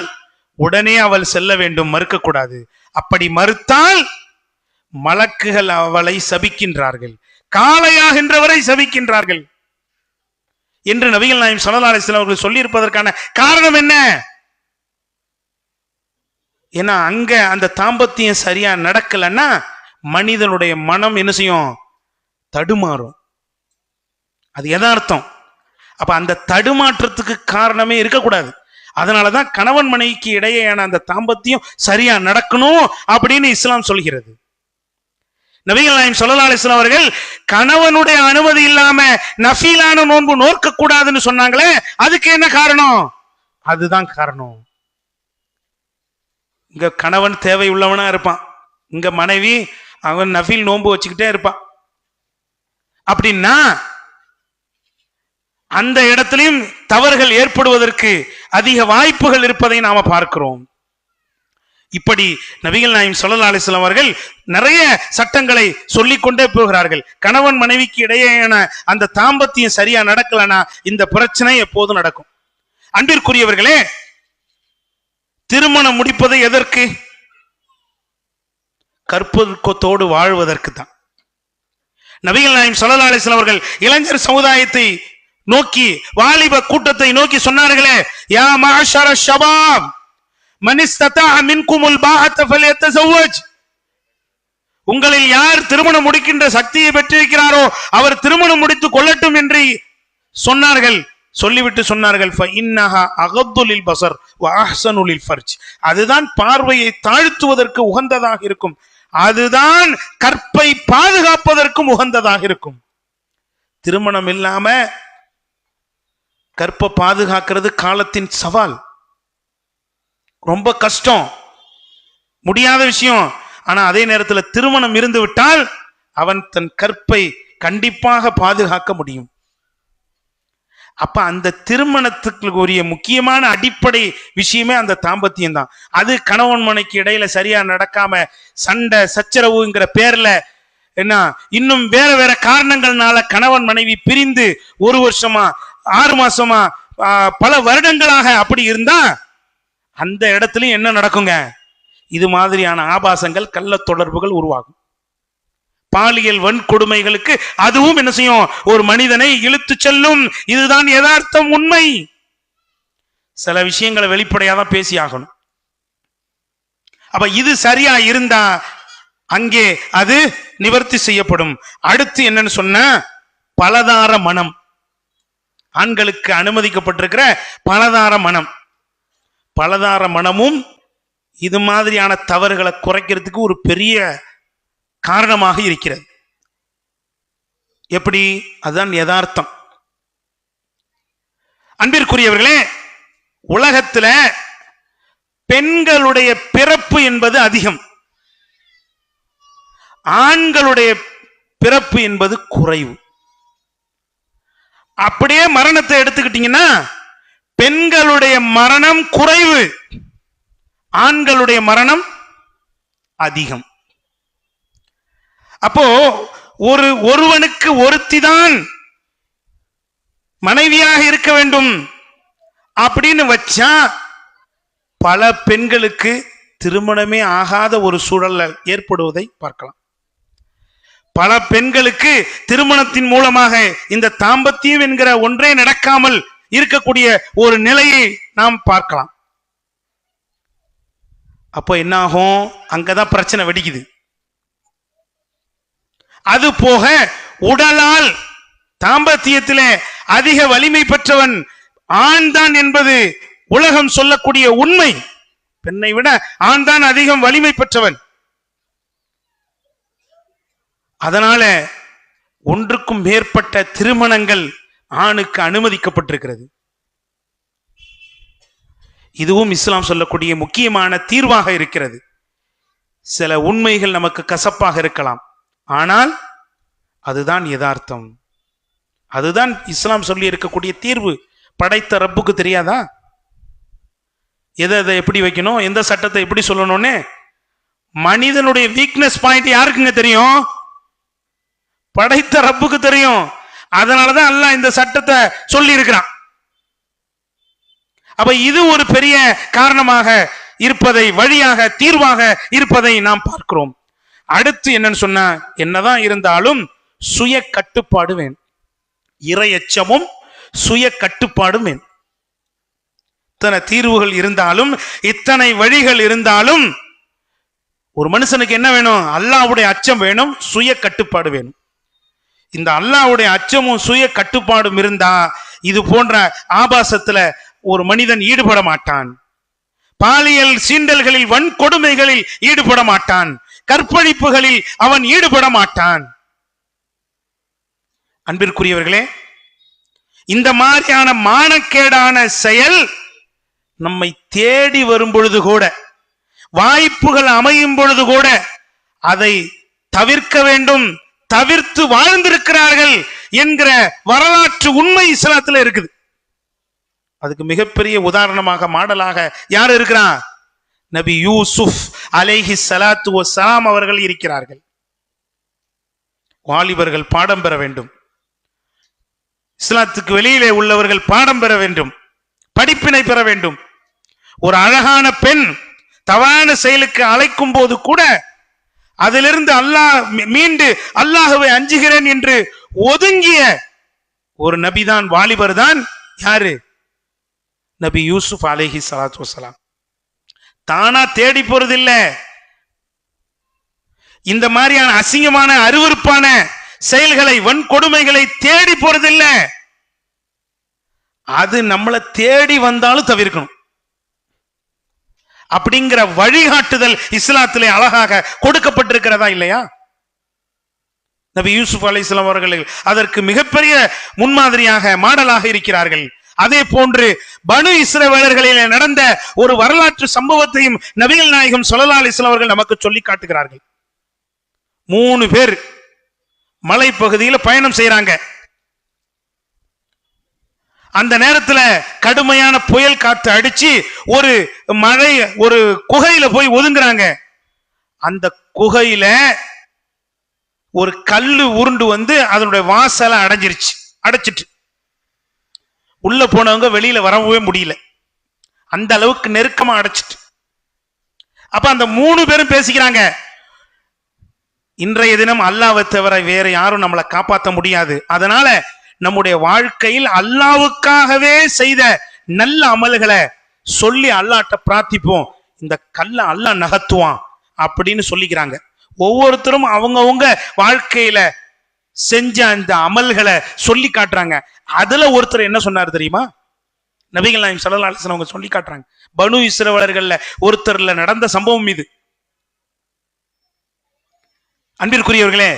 உடனே அவள் செல்ல வேண்டும், மறுக்கக்கூடாது. அப்படி மறுத்தால் மலக்குகள் அவளை சபிக்கின்றார்கள், காளையாகின்றவரை சபிக்கின்றார்கள் என்று நபிகள் நாயகம் ஸல்லல்லாஹு அலைஹி வஸல்லம் அவர்கள் சொல்லி இருப்பதற்கான காரணம் என்ன? ஏன்னா அங்க அந்த தாம்பத்தியம் சரியா நடக்கலன்னா மனிதனுடைய மனம் என்ன செய்யும்? தடுமாறும். அது யதார்த்தம். அப்ப அந்த தடுமாற்றத்துக்கு காரணமே இருக்கக்கூடாது. அதனாலதான் கணவன் மனைவிக்கு இடையேயான அந்த தாம்பத்தியம் சரியா நடக்கணும் அப்படின்னு இஸ்லாம் சொல்கிறது. நபிகள் நாயகம் ஸல்லல்லாஹு அலைஹி வஸல்லம் அவர்கள் கணவனுடைய அனுமதி இல்லாம நஃபீலான நோன்பு நோக்க கூடாதுன்னு சொன்னாங்களே, அதுக்கு என்ன காரணம்? அதுதான் காரணம். இங்க கணவன் தேவை உள்ளவனா இருப்பான், இங்க மனைவி அவன் நஃபீல் நோன்பு வச்சுக்கிட்டே இருப்பான். அப்படின்னா அந்த இடத்திலும் தவறுகள் ஏற்படுவதற்கு அதிக வாய்ப்புகள் இருப்பதை நாம பார்க்கிறோம். இப்படி நபிகள் நாயகம் ஸல்லல்லாஹு அலைஹி வஸல்லம் அவர்கள் நிறைய சட்டங்களை சொல்லிக் கொண்டே போகிறார்கள். கணவன் மனைவிக்கு இடையேயான அந்த தாம்பத்தியம் சரியா நடக்கலனா இந்த பிரச்சனை எப்போதும் நடக்கும். அன்பிற்குரியவர்களே, திருமணம் முடிப்பது எதற்கு? கற்பொழுக்கத்தோடு வாழ்வதற்கு தான். நபிகள் நாயகம் ஸல்லல்லாஹு அலைஹி வஸல்லம் அவர்கள் இளைஞர் சமுதாயத்தை நோக்கி, வாலிப கூட்டத்தை நோக்கி சொன்னார்களே, யா மஅஷர ஷபாப் மன் இஸ்ததா மின்குமுல் பாஅத ஃபல்யதஸவ்வஜ். உங்களில் யார் திருமணம் முடிக்கின்ற சக்தியை பெற்றிருக்கிறாரோ அவர் திருமணம் முடித்துக் கொள்ளட்டும் என்று சொன்னார்கள். சொல்லிவிட்டு சொன்னார்கள், ஃபஇன்னஹா அகத்து லில் பஸர் வ அஹ்ஸனு லில் ஃபர்ஜ். அதுதான் பார்வையை தாழ்த்துவதற்கு உகந்ததாக இருக்கும், அதுதான் கற்பை பாதுகாப்பதற்கும் உகந்ததாக இருக்கும். திருமணம் இல்லாம கற்பை பாதுகாக்கிறது காலத்தின் சவால், ரொம்ப கஷ்டம், முடியாத விஷயம். ஆனா அதே நேரத்தில் திருமணம் இருந்து விட்டால் அவன் தன் கற்பை கண்டிப்பாக பாதுகாக்க முடியும். அப்ப அந்த திருமணத்துக்கு உரிய முக்கியமான அடிப்படை விஷயமே அந்த தாம்பத்தியம் தான். அது கணவன் மனைவிக்கு இடையில சரியா நடக்காம சண்டை சச்சரவுங்கிற பேர்ல என்ன இன்னும் வேற வேற காரணங்கள்னால கணவன் மனைவி பிரிந்து 1 வருஷமா 6 மாசமா பல வருடங்களாக அப்படி இருந்தா அந்த இடத்துலயும் என்ன நடக்குங்க? இது மாதிரியான ஆபாசங்கள், கள்ள தொடர்புகள் உருவாகும். பாலியல் வன்கொடுமைகளுக்கு அதுவும் என்ன செய்யும்? ஒரு மனிதனை இழுத்து செல்லும். இதுதான் யதார்த்தம், உண்மை. சில விஷயங்களை வெளிப்படையாதான் பேசி ஆகணும். அப்ப இது சரியா இருந்தா அங்கே அது நிவர்த்தி செய்யப்படும். அடுத்து என்னன்னு சொன்ன, பலதார மனம். ஆண்களுக்கு அனுமதிக்கப்பட்டிருக்கிற பலதார மனம். பலதார மனமும் இது மாதிரியான தவறுகளை குறைக்கிறதுக்கு ஒரு பெரிய காரணமாக இருக்கிறது. எப்படி? அதுதான் யதார்த்தம். அன்பிற்குரியவர்களே, உலகத்துல பெண்களுடைய பிறப்பு என்பது அதிகம், ஆண்களுடைய பிறப்பு என்பது குறைவு. அப்படியே மரணத்தை எடுத்துக்கிட்டீங்கன்னா பெண்களுடைய மரணம் குறைவு, ஆண்களுடைய மரணம் அதிகம். அப்போ ஒருவனுக்கு ஒருத்திதான் மனைவியாக இருக்க வேண்டும் அப்படின்னு வச்சா பல பெண்களுக்கு திருமணமே ஆகாத ஒரு சூழல் ஏற்படுவதை பார்க்கலாம். பல பெண்களுக்கு திருமணத்தின் மூலமாக இந்த தாம்பத்தியம் என்கிற ஒன்றே நடக்காமல் இருக்கக்கூடிய ஒரு நிலையை நாம் பார்க்கலாம். அப்போ என்ன ஆகும்? அங்கதான் பிரச்சனை வெடிக்குது. அது போக உடலால் தாம்பத்தியத்திலே அதிக வலிமை பெற்றவன் ஆண் தான் என்பது உலகம் சொல்லக்கூடிய உண்மை. பெண்ணை விட ஆண் தான் அதிகம் வலிமை பெற்றவன். அதனால ஒன்றுக்கும் மேற்பட்ட திருமணங்கள் ஆணுக்கு அனுமதிக்கப்பட்டிருக்கிறது. இதுவும் இஸ்லாம் சொல்லக்கூடிய முக்கியமான தீர்வாக இருக்கிறது. சில உண்மைகள் நமக்கு கசப்பாக இருக்கலாம், ஆனால் அதுதான் யதார்த்தம், அதுதான் இஸ்லாம் சொல்லி இருக்கக்கூடிய தீர்வு. படைத்த ரப்புக்கு தெரியாதா எதை எப்படி வைக்கணும், எந்த சட்டத்தை எப்படி சொல்லணும்னு? மனிதனுடைய வீக்னஸ் பாயிண்ட் யாருக்குங்க தெரியும்? படைத்த ரப்புக்கு தெரியும். அதனாலதான் அல்லாஹ் இந்த சட்டத்தை சொல்லி இருக்கிறான். அப்ப இது ஒரு பெரிய காரணமாக இருப்பதை, வழியாக தீர்வாக இருப்பதை நாம் பார்க்கிறோம். அடுத்து என்னன்னு சொன்னா, என்னதான் இருந்தாலும் சுய கட்டுப்பாடு வேணும், இறையச்சமும் சுய கட்டுப்பாடும் வேணும். இத்தனை தீர்வுகள் இருந்தாலும், இத்தனை வழிகள் இருந்தாலும், ஒரு மனுஷனுக்கு என்ன வேணும்? அல்லாஹ்வுடைய அச்சம் வேணும், சுய கட்டுப்பாடு வேணும். இந்த அல்லாஹ்வுடைய அச்சமும் சுய கட்டுப்பாடும் இருந்தா இது போன்ற ஆபாசத்துல ஒரு மனிதன் ஈடுபட மாட்டான். பாலியல் சீண்டல்களில் வன்கொடுமைகளில் ஈடுபட மாட்டான். கற்பழிப்புகளில் அவன் ஈடுபட மாட்டான். அன்பிற்குரியவர்களே, இந்த மாதிரியான மானக்கேடான செயல் நம்மை தேடி வரும் பொழுது கூட, வாய்ப்புகள் அமையும் பொழுது கூட அதை தவிர்க்க வேண்டும், தவிர்த்து வாழ்ந்திருக்கிறார்கள் என்கிற வரலாற்று உண்மை இஸ்லாத்துல இருக்குது. அதுக்கு மிகப்பெரிய உதாரணமாக மாடலாக யார் இருக்கிறார்? நபி யூசுப் அலைஹி ஸலாத்து வஸ்ஸலாம் அவர்கள் இருக்கிறார்கள். வாலிபர்கள் பாடம் பெற வேண்டும், இஸ்லாத்துக்கு வெளியிலே உள்ளவர்கள் பாடம் பெற வேண்டும், படிப்பினை பெற வேண்டும். ஒரு அழகான பெண் தவறான செயலுக்கு அழைக்கும் போது கூட அதிலிருந்து அல்லாஹ் மீண்டு அல்லாஹ்வை அஞ்சுகிறேன் என்று ஒதுங்கிய ஒரு நபிதான், வாலிபர் தான் யாரு? நபி யூசுப் அலைஹி ஸலாத்து வஸ்ஸலாம். தானா தேடி போறதில்ல, இந்த மாதிரியான அசிங்கமான அருவருப்பான செயல்களை வன்கொடுமைகளை தேடி போறதில்ல, அது நம்மளை தேடி வந்தாலும் தவிர்க்கணும் அப்படிங்கிற வழிகாட்டுதல் இஸ்லாத்திலே அழகாக கொடுக்கப்பட்டிருக்கிறதா இல்லையா? நபி யூசுப் அலைஹிஸ்ஸலாம் அவர்கள் அதற்கு மிகப்பெரிய முன்மாதிரியாக மாடலாக இருக்கிறார்கள். அதே போன்று பனு இஸ்ரவேலர்களிலே நடந்த ஒரு வரலாற்று சம்பவத்தையும் நபிகள் நாயகம் ஸல்லல்லாஹு அலைஹி வஸல்லம் அவர்கள் நமக்கு சொல்லி காட்டுகிறார்கள். 3 பேர் மலைப்பகுதியில் பயணம் செய்யறாங்க. அந்த நேரத்துல கடுமையான புயல் காத்து அடிச்சு ஒரு குகையில போய் ஒதுங்குறாங்க. அந்த குகையில ஒரு கல்லு உருண்டு வந்து அதனுடைய வாசலை அடைச்சிட்டு உள்ள போனவங்க வெளியில வரவே முடியல, அந்த அளவுக்கு நெருக்கமா அடைச்சிட்டு. அப்ப அந்த 3 பேரும் பேசிக்கிறாங்க, இன்றைய தினம் அல்லாஹ்வை தவிர வேற யாரும் நம்மளை காப்பாற்ற முடியாது, அதனால நம்முடைய வாழ்க்கையில் அல்லாஹ்வுக்காகவே செய்த நல்ல அமல்களை சொல்லி அல்லாஹ்ட்ட பிரார்த்திப்போம், இந்த கல்ல அல்லாஹ் நகர்த்துவான் அப்படின்னு சொல்லிக்கிறாங்க. ஒவ்வொருத்தரும் அவங்கவுங்க வாழ்க்கையில செஞ்ச அந்த அமல்களை சொல்லி காட்டுறாங்க. அதுல ஒருத்தர் என்ன சொன்னார் தெரியுமா? நபிகள் நாயகம் ஸல்லல்லாஹு அலைஹி வஸல்லம் அவங்க சொல்லி காட்டுறாங்க. பனு இஸ்ரவேலர்கள்ல ஒருத்தர்ல நடந்த சம்பவம் இது. அன்பிற்குரியவர்களே,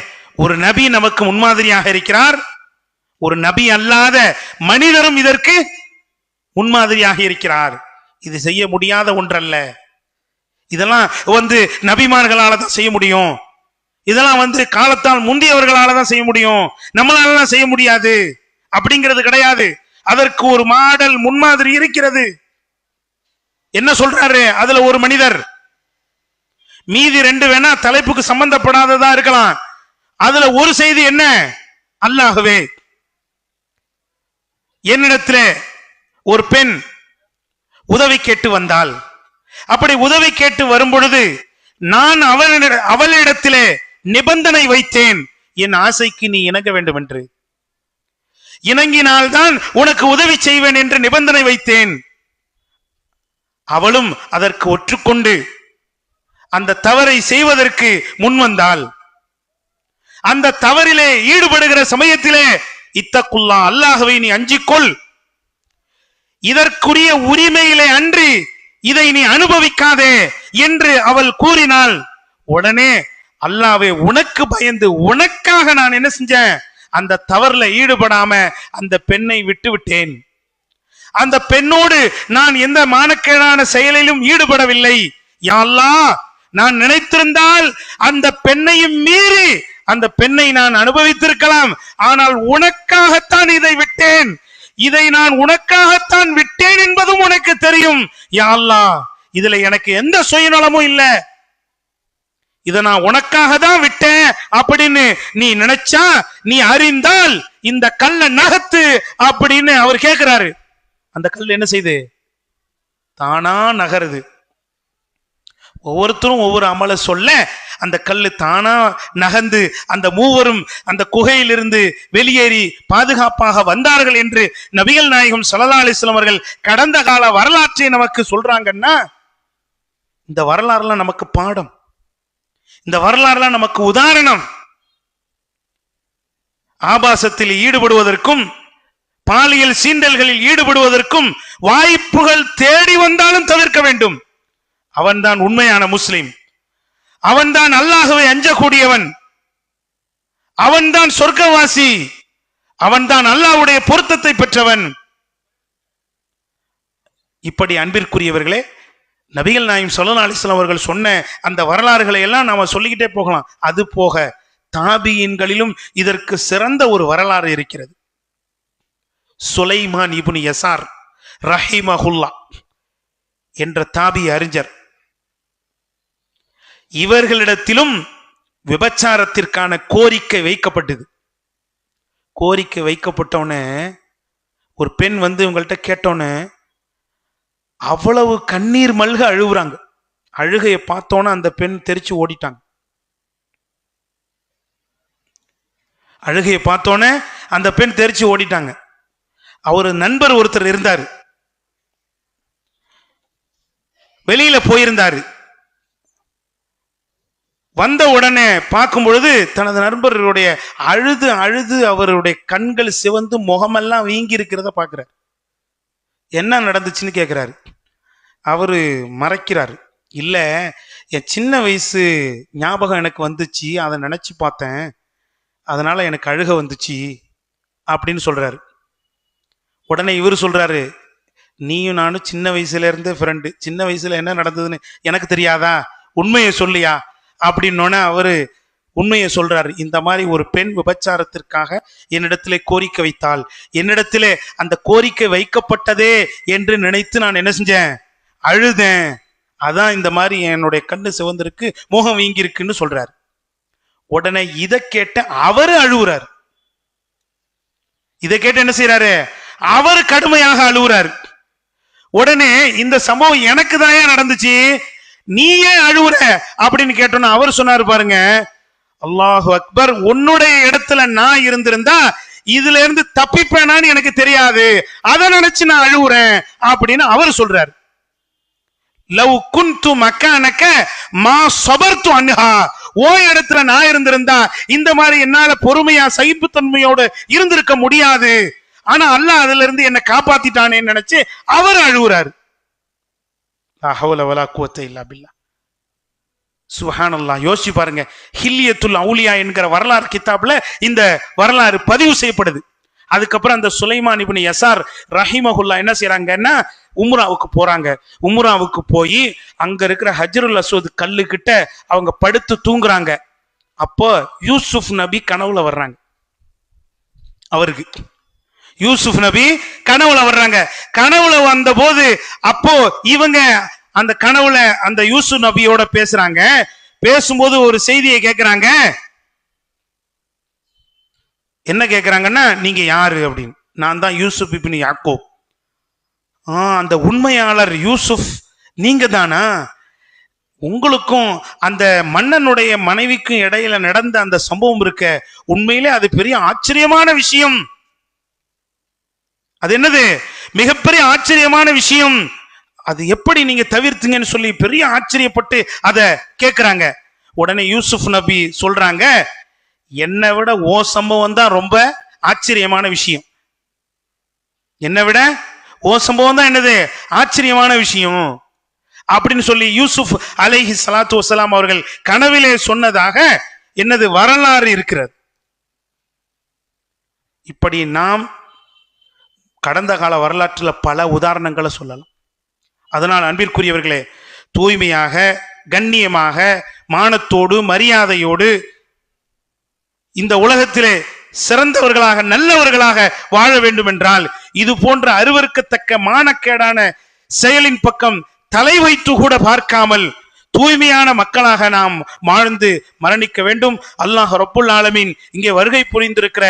ஒரு நபி நமக்கு முன்மாதிரியாக இருக்கிறார், ஒரு நபி அல்லாத மனிதரும் இதற்கு முன்மாதிரியாக இருக்கிறார். இது செய்ய முடியாத ஒன்றல்ல, இதெல்லாம் நபிமார்களால தான் செய்ய முடியும், இதெல்லாம் காலத்தால் முந்தியவர்களால தான் செய்ய முடியும், நம்மளால தான் செய்ய முடியாது அப்படிங்கிறது கிடையாது. அதற்கு ஒரு மாடல் முன்மாதிரி இருக்கிறது. என்ன சொல்றாரு? அதுல ஒரு மனிதர், மீதி 2 வேணா தலைப்புக்கு சம்பந்தப்படாததா இருக்கலாம், அதுல ஒரு செய்தி என்ன? அல்லாஹ்வே, என்னிடத்துல ஒரு பெண் உதவி கேட்டு வந்தால், அப்படி உதவி கேட்டு வரும் பொழுது நான் அவளிடத்திலே நிபந்தனை வைத்தேன், என் ஆசைக்கு நீ இணங்க வேண்டும் என்று, இணங்கினால்தான் உனக்கு உதவி செய்வேன் என்று நிபந்தனை வைத்தேன். அவளும் அதற்கு ஒற்றுக்கொண்டு அந்த தவறை செய்வதற்கு முன்வந்தால், அந்த தவறிலே ஈடுபடுகிற சமயத்திலே இத்தக்குல்லா, அல்லாஹ்வை நீ அஞ்சிக்கொள், இதற்குரிய உரிமையிலே அன்றி இதை நீ அனுபவிக்காதே என்று அவள் கூறினாள். உடனே அல்லாஹ்வே, உனக்கு பயந்து உனக்காக நான் என்ன செஞ்சேன்? அந்த தவறுல ஈடுபடாம அந்த பெண்ணை விட்டு விட்டேன். அந்த பெண்ணோடு நான் எந்த மானக்கேடான செயலிலும் ஈடுபடவில்லை. யா அல்லாஹ், நான் நினைத்திருந்தால் அந்த பெண்ணையும் மீறி அந்த பெண்ணை நான் அனுபவித்திருக்கலாம், ஆனால் உனக்காகத்தான் இதை விட்டேன், இதை நான் உனக்காகத்தான் விட்டேன் என்பதும் உனக்கு தெரியும். யா அல்லாஹ், இதுல எனக்கு எந்த சுயநலமும் இல்லை, இதை நான் உனக்காக தான் விட்டேன் அப்படின்னு நீ நினைச்சா, நீ அறிந்தால் இந்த கல்லை நகர்த்து அப்படின்னு அவர் கேட்கிறாரு. அந்த கல் என்ன செய்யுது? தானா நகருது. ஒவ்வொருத்தரும் ஒவ்வொரு அமலை சொல்ல அந்த கல்லு தானா நகர்ந்து அந்த மூவரும் அந்த குகையிலிருந்து வெளியேறி பாதுகாப்பாக வந்தார்கள் என்று நபிகள் நாயகம் ஸல்லல்லாஹு அலைஹி வஸல்லம் அவர்கள் கடந்த கால வரலாற்றை நமக்கு சொல்றாங்கன்னா, இந்த வரலாறுலாம் நமக்கு பாடம், இந்த வரலாறுலாம் நமக்கு உதாரணம். ஆபாசத்தில் ஈடுபடுவதற்கும் பாலியல் சீண்டல்களில் ஈடுபடுவதற்கும் வாய்ப்புகள் தேடி வந்தாலும் தவிர்க்க வேண்டும். அவன்தான் உண்மையான முஸ்லிம். அவன்தான் அல்லாஹ்வை அஞ்சக்கூடியவன். அவன்தான் சொர்க்கவாசி. அவன்தான் அல்லாஹ்வுடைய பொருத்தத்தை பெற்றவன். இப்படி அன்பிற்குரியவர்களே, நபிகள் நாயகம் ஸல்லல்லாஹு அலைஹி வஸல்லம் அவர்கள் சொன்ன அந்த வரலாறுகளை எல்லாம் நாம சொல்லிக்கிட்டே போகலாம். அது போக தாபியின்களிலும் இதற்கு சிறந்த ஒரு வரலாறு இருக்கிறது. சுலைமான் இப்னு யசார் ரஹிமஹுல்லா என்ற தாபி அறிஞர், இவர்களிடத்திலும் விபச்சாரத்திற்கான கோரிக்கை வைக்கப்பட்டது. கோரிக்கை வைக்கப்பட்டோன்னு ஒரு பெண் வந்து இவங்கள்ட்ட கேட்டோன்னு அவ்வளவு கண்ணீர் மல்க அழுகுறாங்க. அழுகையை பார்த்தோன்னா அந்த பெண் தெரிச்சு ஓடிட்டாங்க. அழுகையை பார்த்தோன்னே அந்த பெண் தெரிச்சு ஓடிட்டாங்க. அவர் நண்பர் ஒருத்தர் இருந்தார், வெளியில போயிருந்தாரு. வந்த உடனே பார்க்கும் பொழுது தனது நண்பர்களுடைய அழுது அழுது அவருடைய கண்கள் சிவந்து முகமெல்லாம் வீங்கி இருக்கிறத பார்க்கிறார். என்ன நடந்துச்சுன்னு கேட்கிறாரு. அவரு மறைக்கிறாரு. இல்ல, என் சின்ன வயசு ஞாபகம் எனக்கு வந்துச்சு, அதை நினைச்சு பார்த்தேன், அதனால எனக்கு அழுக வந்துச்சு அப்படின்னு சொல்றாரு. உடனே இவர் சொல்றாரு, நீயும் நானும் சின்ன வயசுல இருந்து ஃப்ரெண்டு, சின்ன வயசுல என்ன நடந்ததுன்னு எனக்கு தெரியாதா, உண்மையை சொல்லியா அப்படின்னோடனே அவரு உண்மையை சொல்றாரு. இந்த மாதிரி ஒரு பெண் விபச்சாரத்திற்காக என்னிடத்திலே கோரிக்கை வைத்தால், என்னிடத்திலே அந்த கோரிக்கை வைக்கப்பட்டதே என்று நினைத்து நான் என்ன செஞ்சேன், அழுதேன். அதான் இந்த மாதிரி என்னுடைய கண்ணு சிவந்திருக்கு, முகம் வீங்கிருக்குன்னு சொல்றாரு. உடனே இதை கேட்ட அவரு அழுகுறாரு. இதை கேட்டு என்ன செய்யறாரு, அவர் கடுமையாக அழுகுறாரு. உடனே இந்த சம்பவம் எனக்கு தான் ஏன் நடந்துச்சு, நீ ஏன் அழுகுற அப்படின்னு கேட்டோன்னா அவர் சொன்னாரு பாருங்க, அல்லாஹு அக்பர், உன்னுடைய இடத்துல நான் இருந்திருந்தா இதுல இருந்து தப்பிப்பேனான்னு எனக்கு தெரியாது, அதை நினைச்சு நான் அழுகுறேன் அப்படின்னு அவர் சொல்றாரு. லவ் குன்து மக்கானக மா ஸபர்து அன்ஹா, ஓ இடத்துல நான் இருந்திருந்தா இந்த மாதிரி என்னால பொறுமையா சகிப்புத்தன்மையோட இருந்திருக்க முடியாது, ஆனா அல்லாஹ் அதுல இருந்து என்ன காப்பாத்திட்டானேன்னு நினைச்சு அவர் அழுகுறாரு. லா ஹவ்ல வலா குவத்த இல்லா பில்லா. சுப்ஹானல்லாஹ். யோசிச்சு பாருங்க, ஹில்லியத்துல் அவுலியா என்கிற வரலாறு கிதாப்ல இந்த வரலாறு பதிவு செய்யப்படுது. அதுக்கப்புறம் அந்த சுலைமான் இப்னு யசார் ரஹிமஹுல்லா என்ன செய்யறாங்கன்னா உம்ராவுக்கு போறாங்க. உம்ராவுக்கு போய் அங்க இருக்கிற ஹஜ்ருல் அஸ்வத் கல்லு கிட்ட அவங்க படுத்து தூங்குறாங்க. அப்போ யூசுப் நபி கனவுல வர்றாங்க. அவருக்கு யூசுப் நபி கனவுல வர்றாங்க. கனவுல வந்த போது அப்போ இவங்க அந்த கனவுல அந்த யூசுப் நபியோட பேசுறாங்க. பேசும்போது ஒரு செய்தியை கேட்கிறாங்க. என்ன கேட்கிறாங்கன்னா, நீங்க யாரு அப்படின்னு. நான் தான் யூசுப் இப்னு யாக்கூப். அந்த உண்மையாளர் யூசுப் நீங்க தானா? உங்களுக்கும் அந்த மன்னனுடைய மனைவிக்கும் இடையில நடந்த அந்த சம்பவம் இருக்க, உண்மையிலே அது பெரிய ஆச்சரியமான விஷயம். அது என்னது, மிகப்பெரிய ஆச்சரியமான விஷயம். அது எப்படி நீங்க தவிர்த்தீங்கன்னு சொல்லி பெரிய ஆச்சரியப்பட்டு அத கேட்கிறாங்க. உடனே யூசுப் நபி சொல்றாங்க, என்னை விட ஓ சம்பவம் தான் ரொம்ப ஆச்சரியமான விஷயம். என்னை விட ஓ சம்பவம் தான் என்னது ஆச்சரியமான விஷயம் அப்படின்னு சொல்லி யூசுப் அலைஹி ஸலாத்து வஸலாம் அவர்கள் கனவிலே சொன்னதாக என்னது வரலாறு இருக்கிறது. இப்படி நாம் கடந்த கால வரலாற்றில் பல உதாரணங்களை சொல்லலாம். அதனால் அன்பிற்குரியவர்களே, தூய்மையாக, கண்ணியமாக, மானத்தோடு, மரியாதையோடு இந்த உலகத்திலே சிறந்தவர்களாக, நல்லவர்களாக வாழ வேண்டும் என்றால் இது போன்ற அருவருக்கத்தக்க மானக்கேடான செயலின் பக்கம் தலை வைத்து கூட பார்க்காமல் தூய்மையான மக்களாக நாம் வாழ்ந்து மரணிக்க வேண்டும். அல்லாஹ் ரப்புல் ஆலமீன் இங்கே வருகை புரிந்திருக்கிற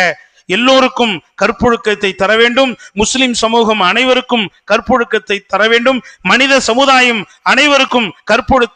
எல்லோருக்கும் கற்பொழுக்கத்தை தர வேண்டும். முஸ்லிம் சமூகம் அனைவருக்கும் கற்பொழுக்கத்தை தர வேண்டும். மனித சமுதாயம் அனைவருக்கும் கற்பொழுக்க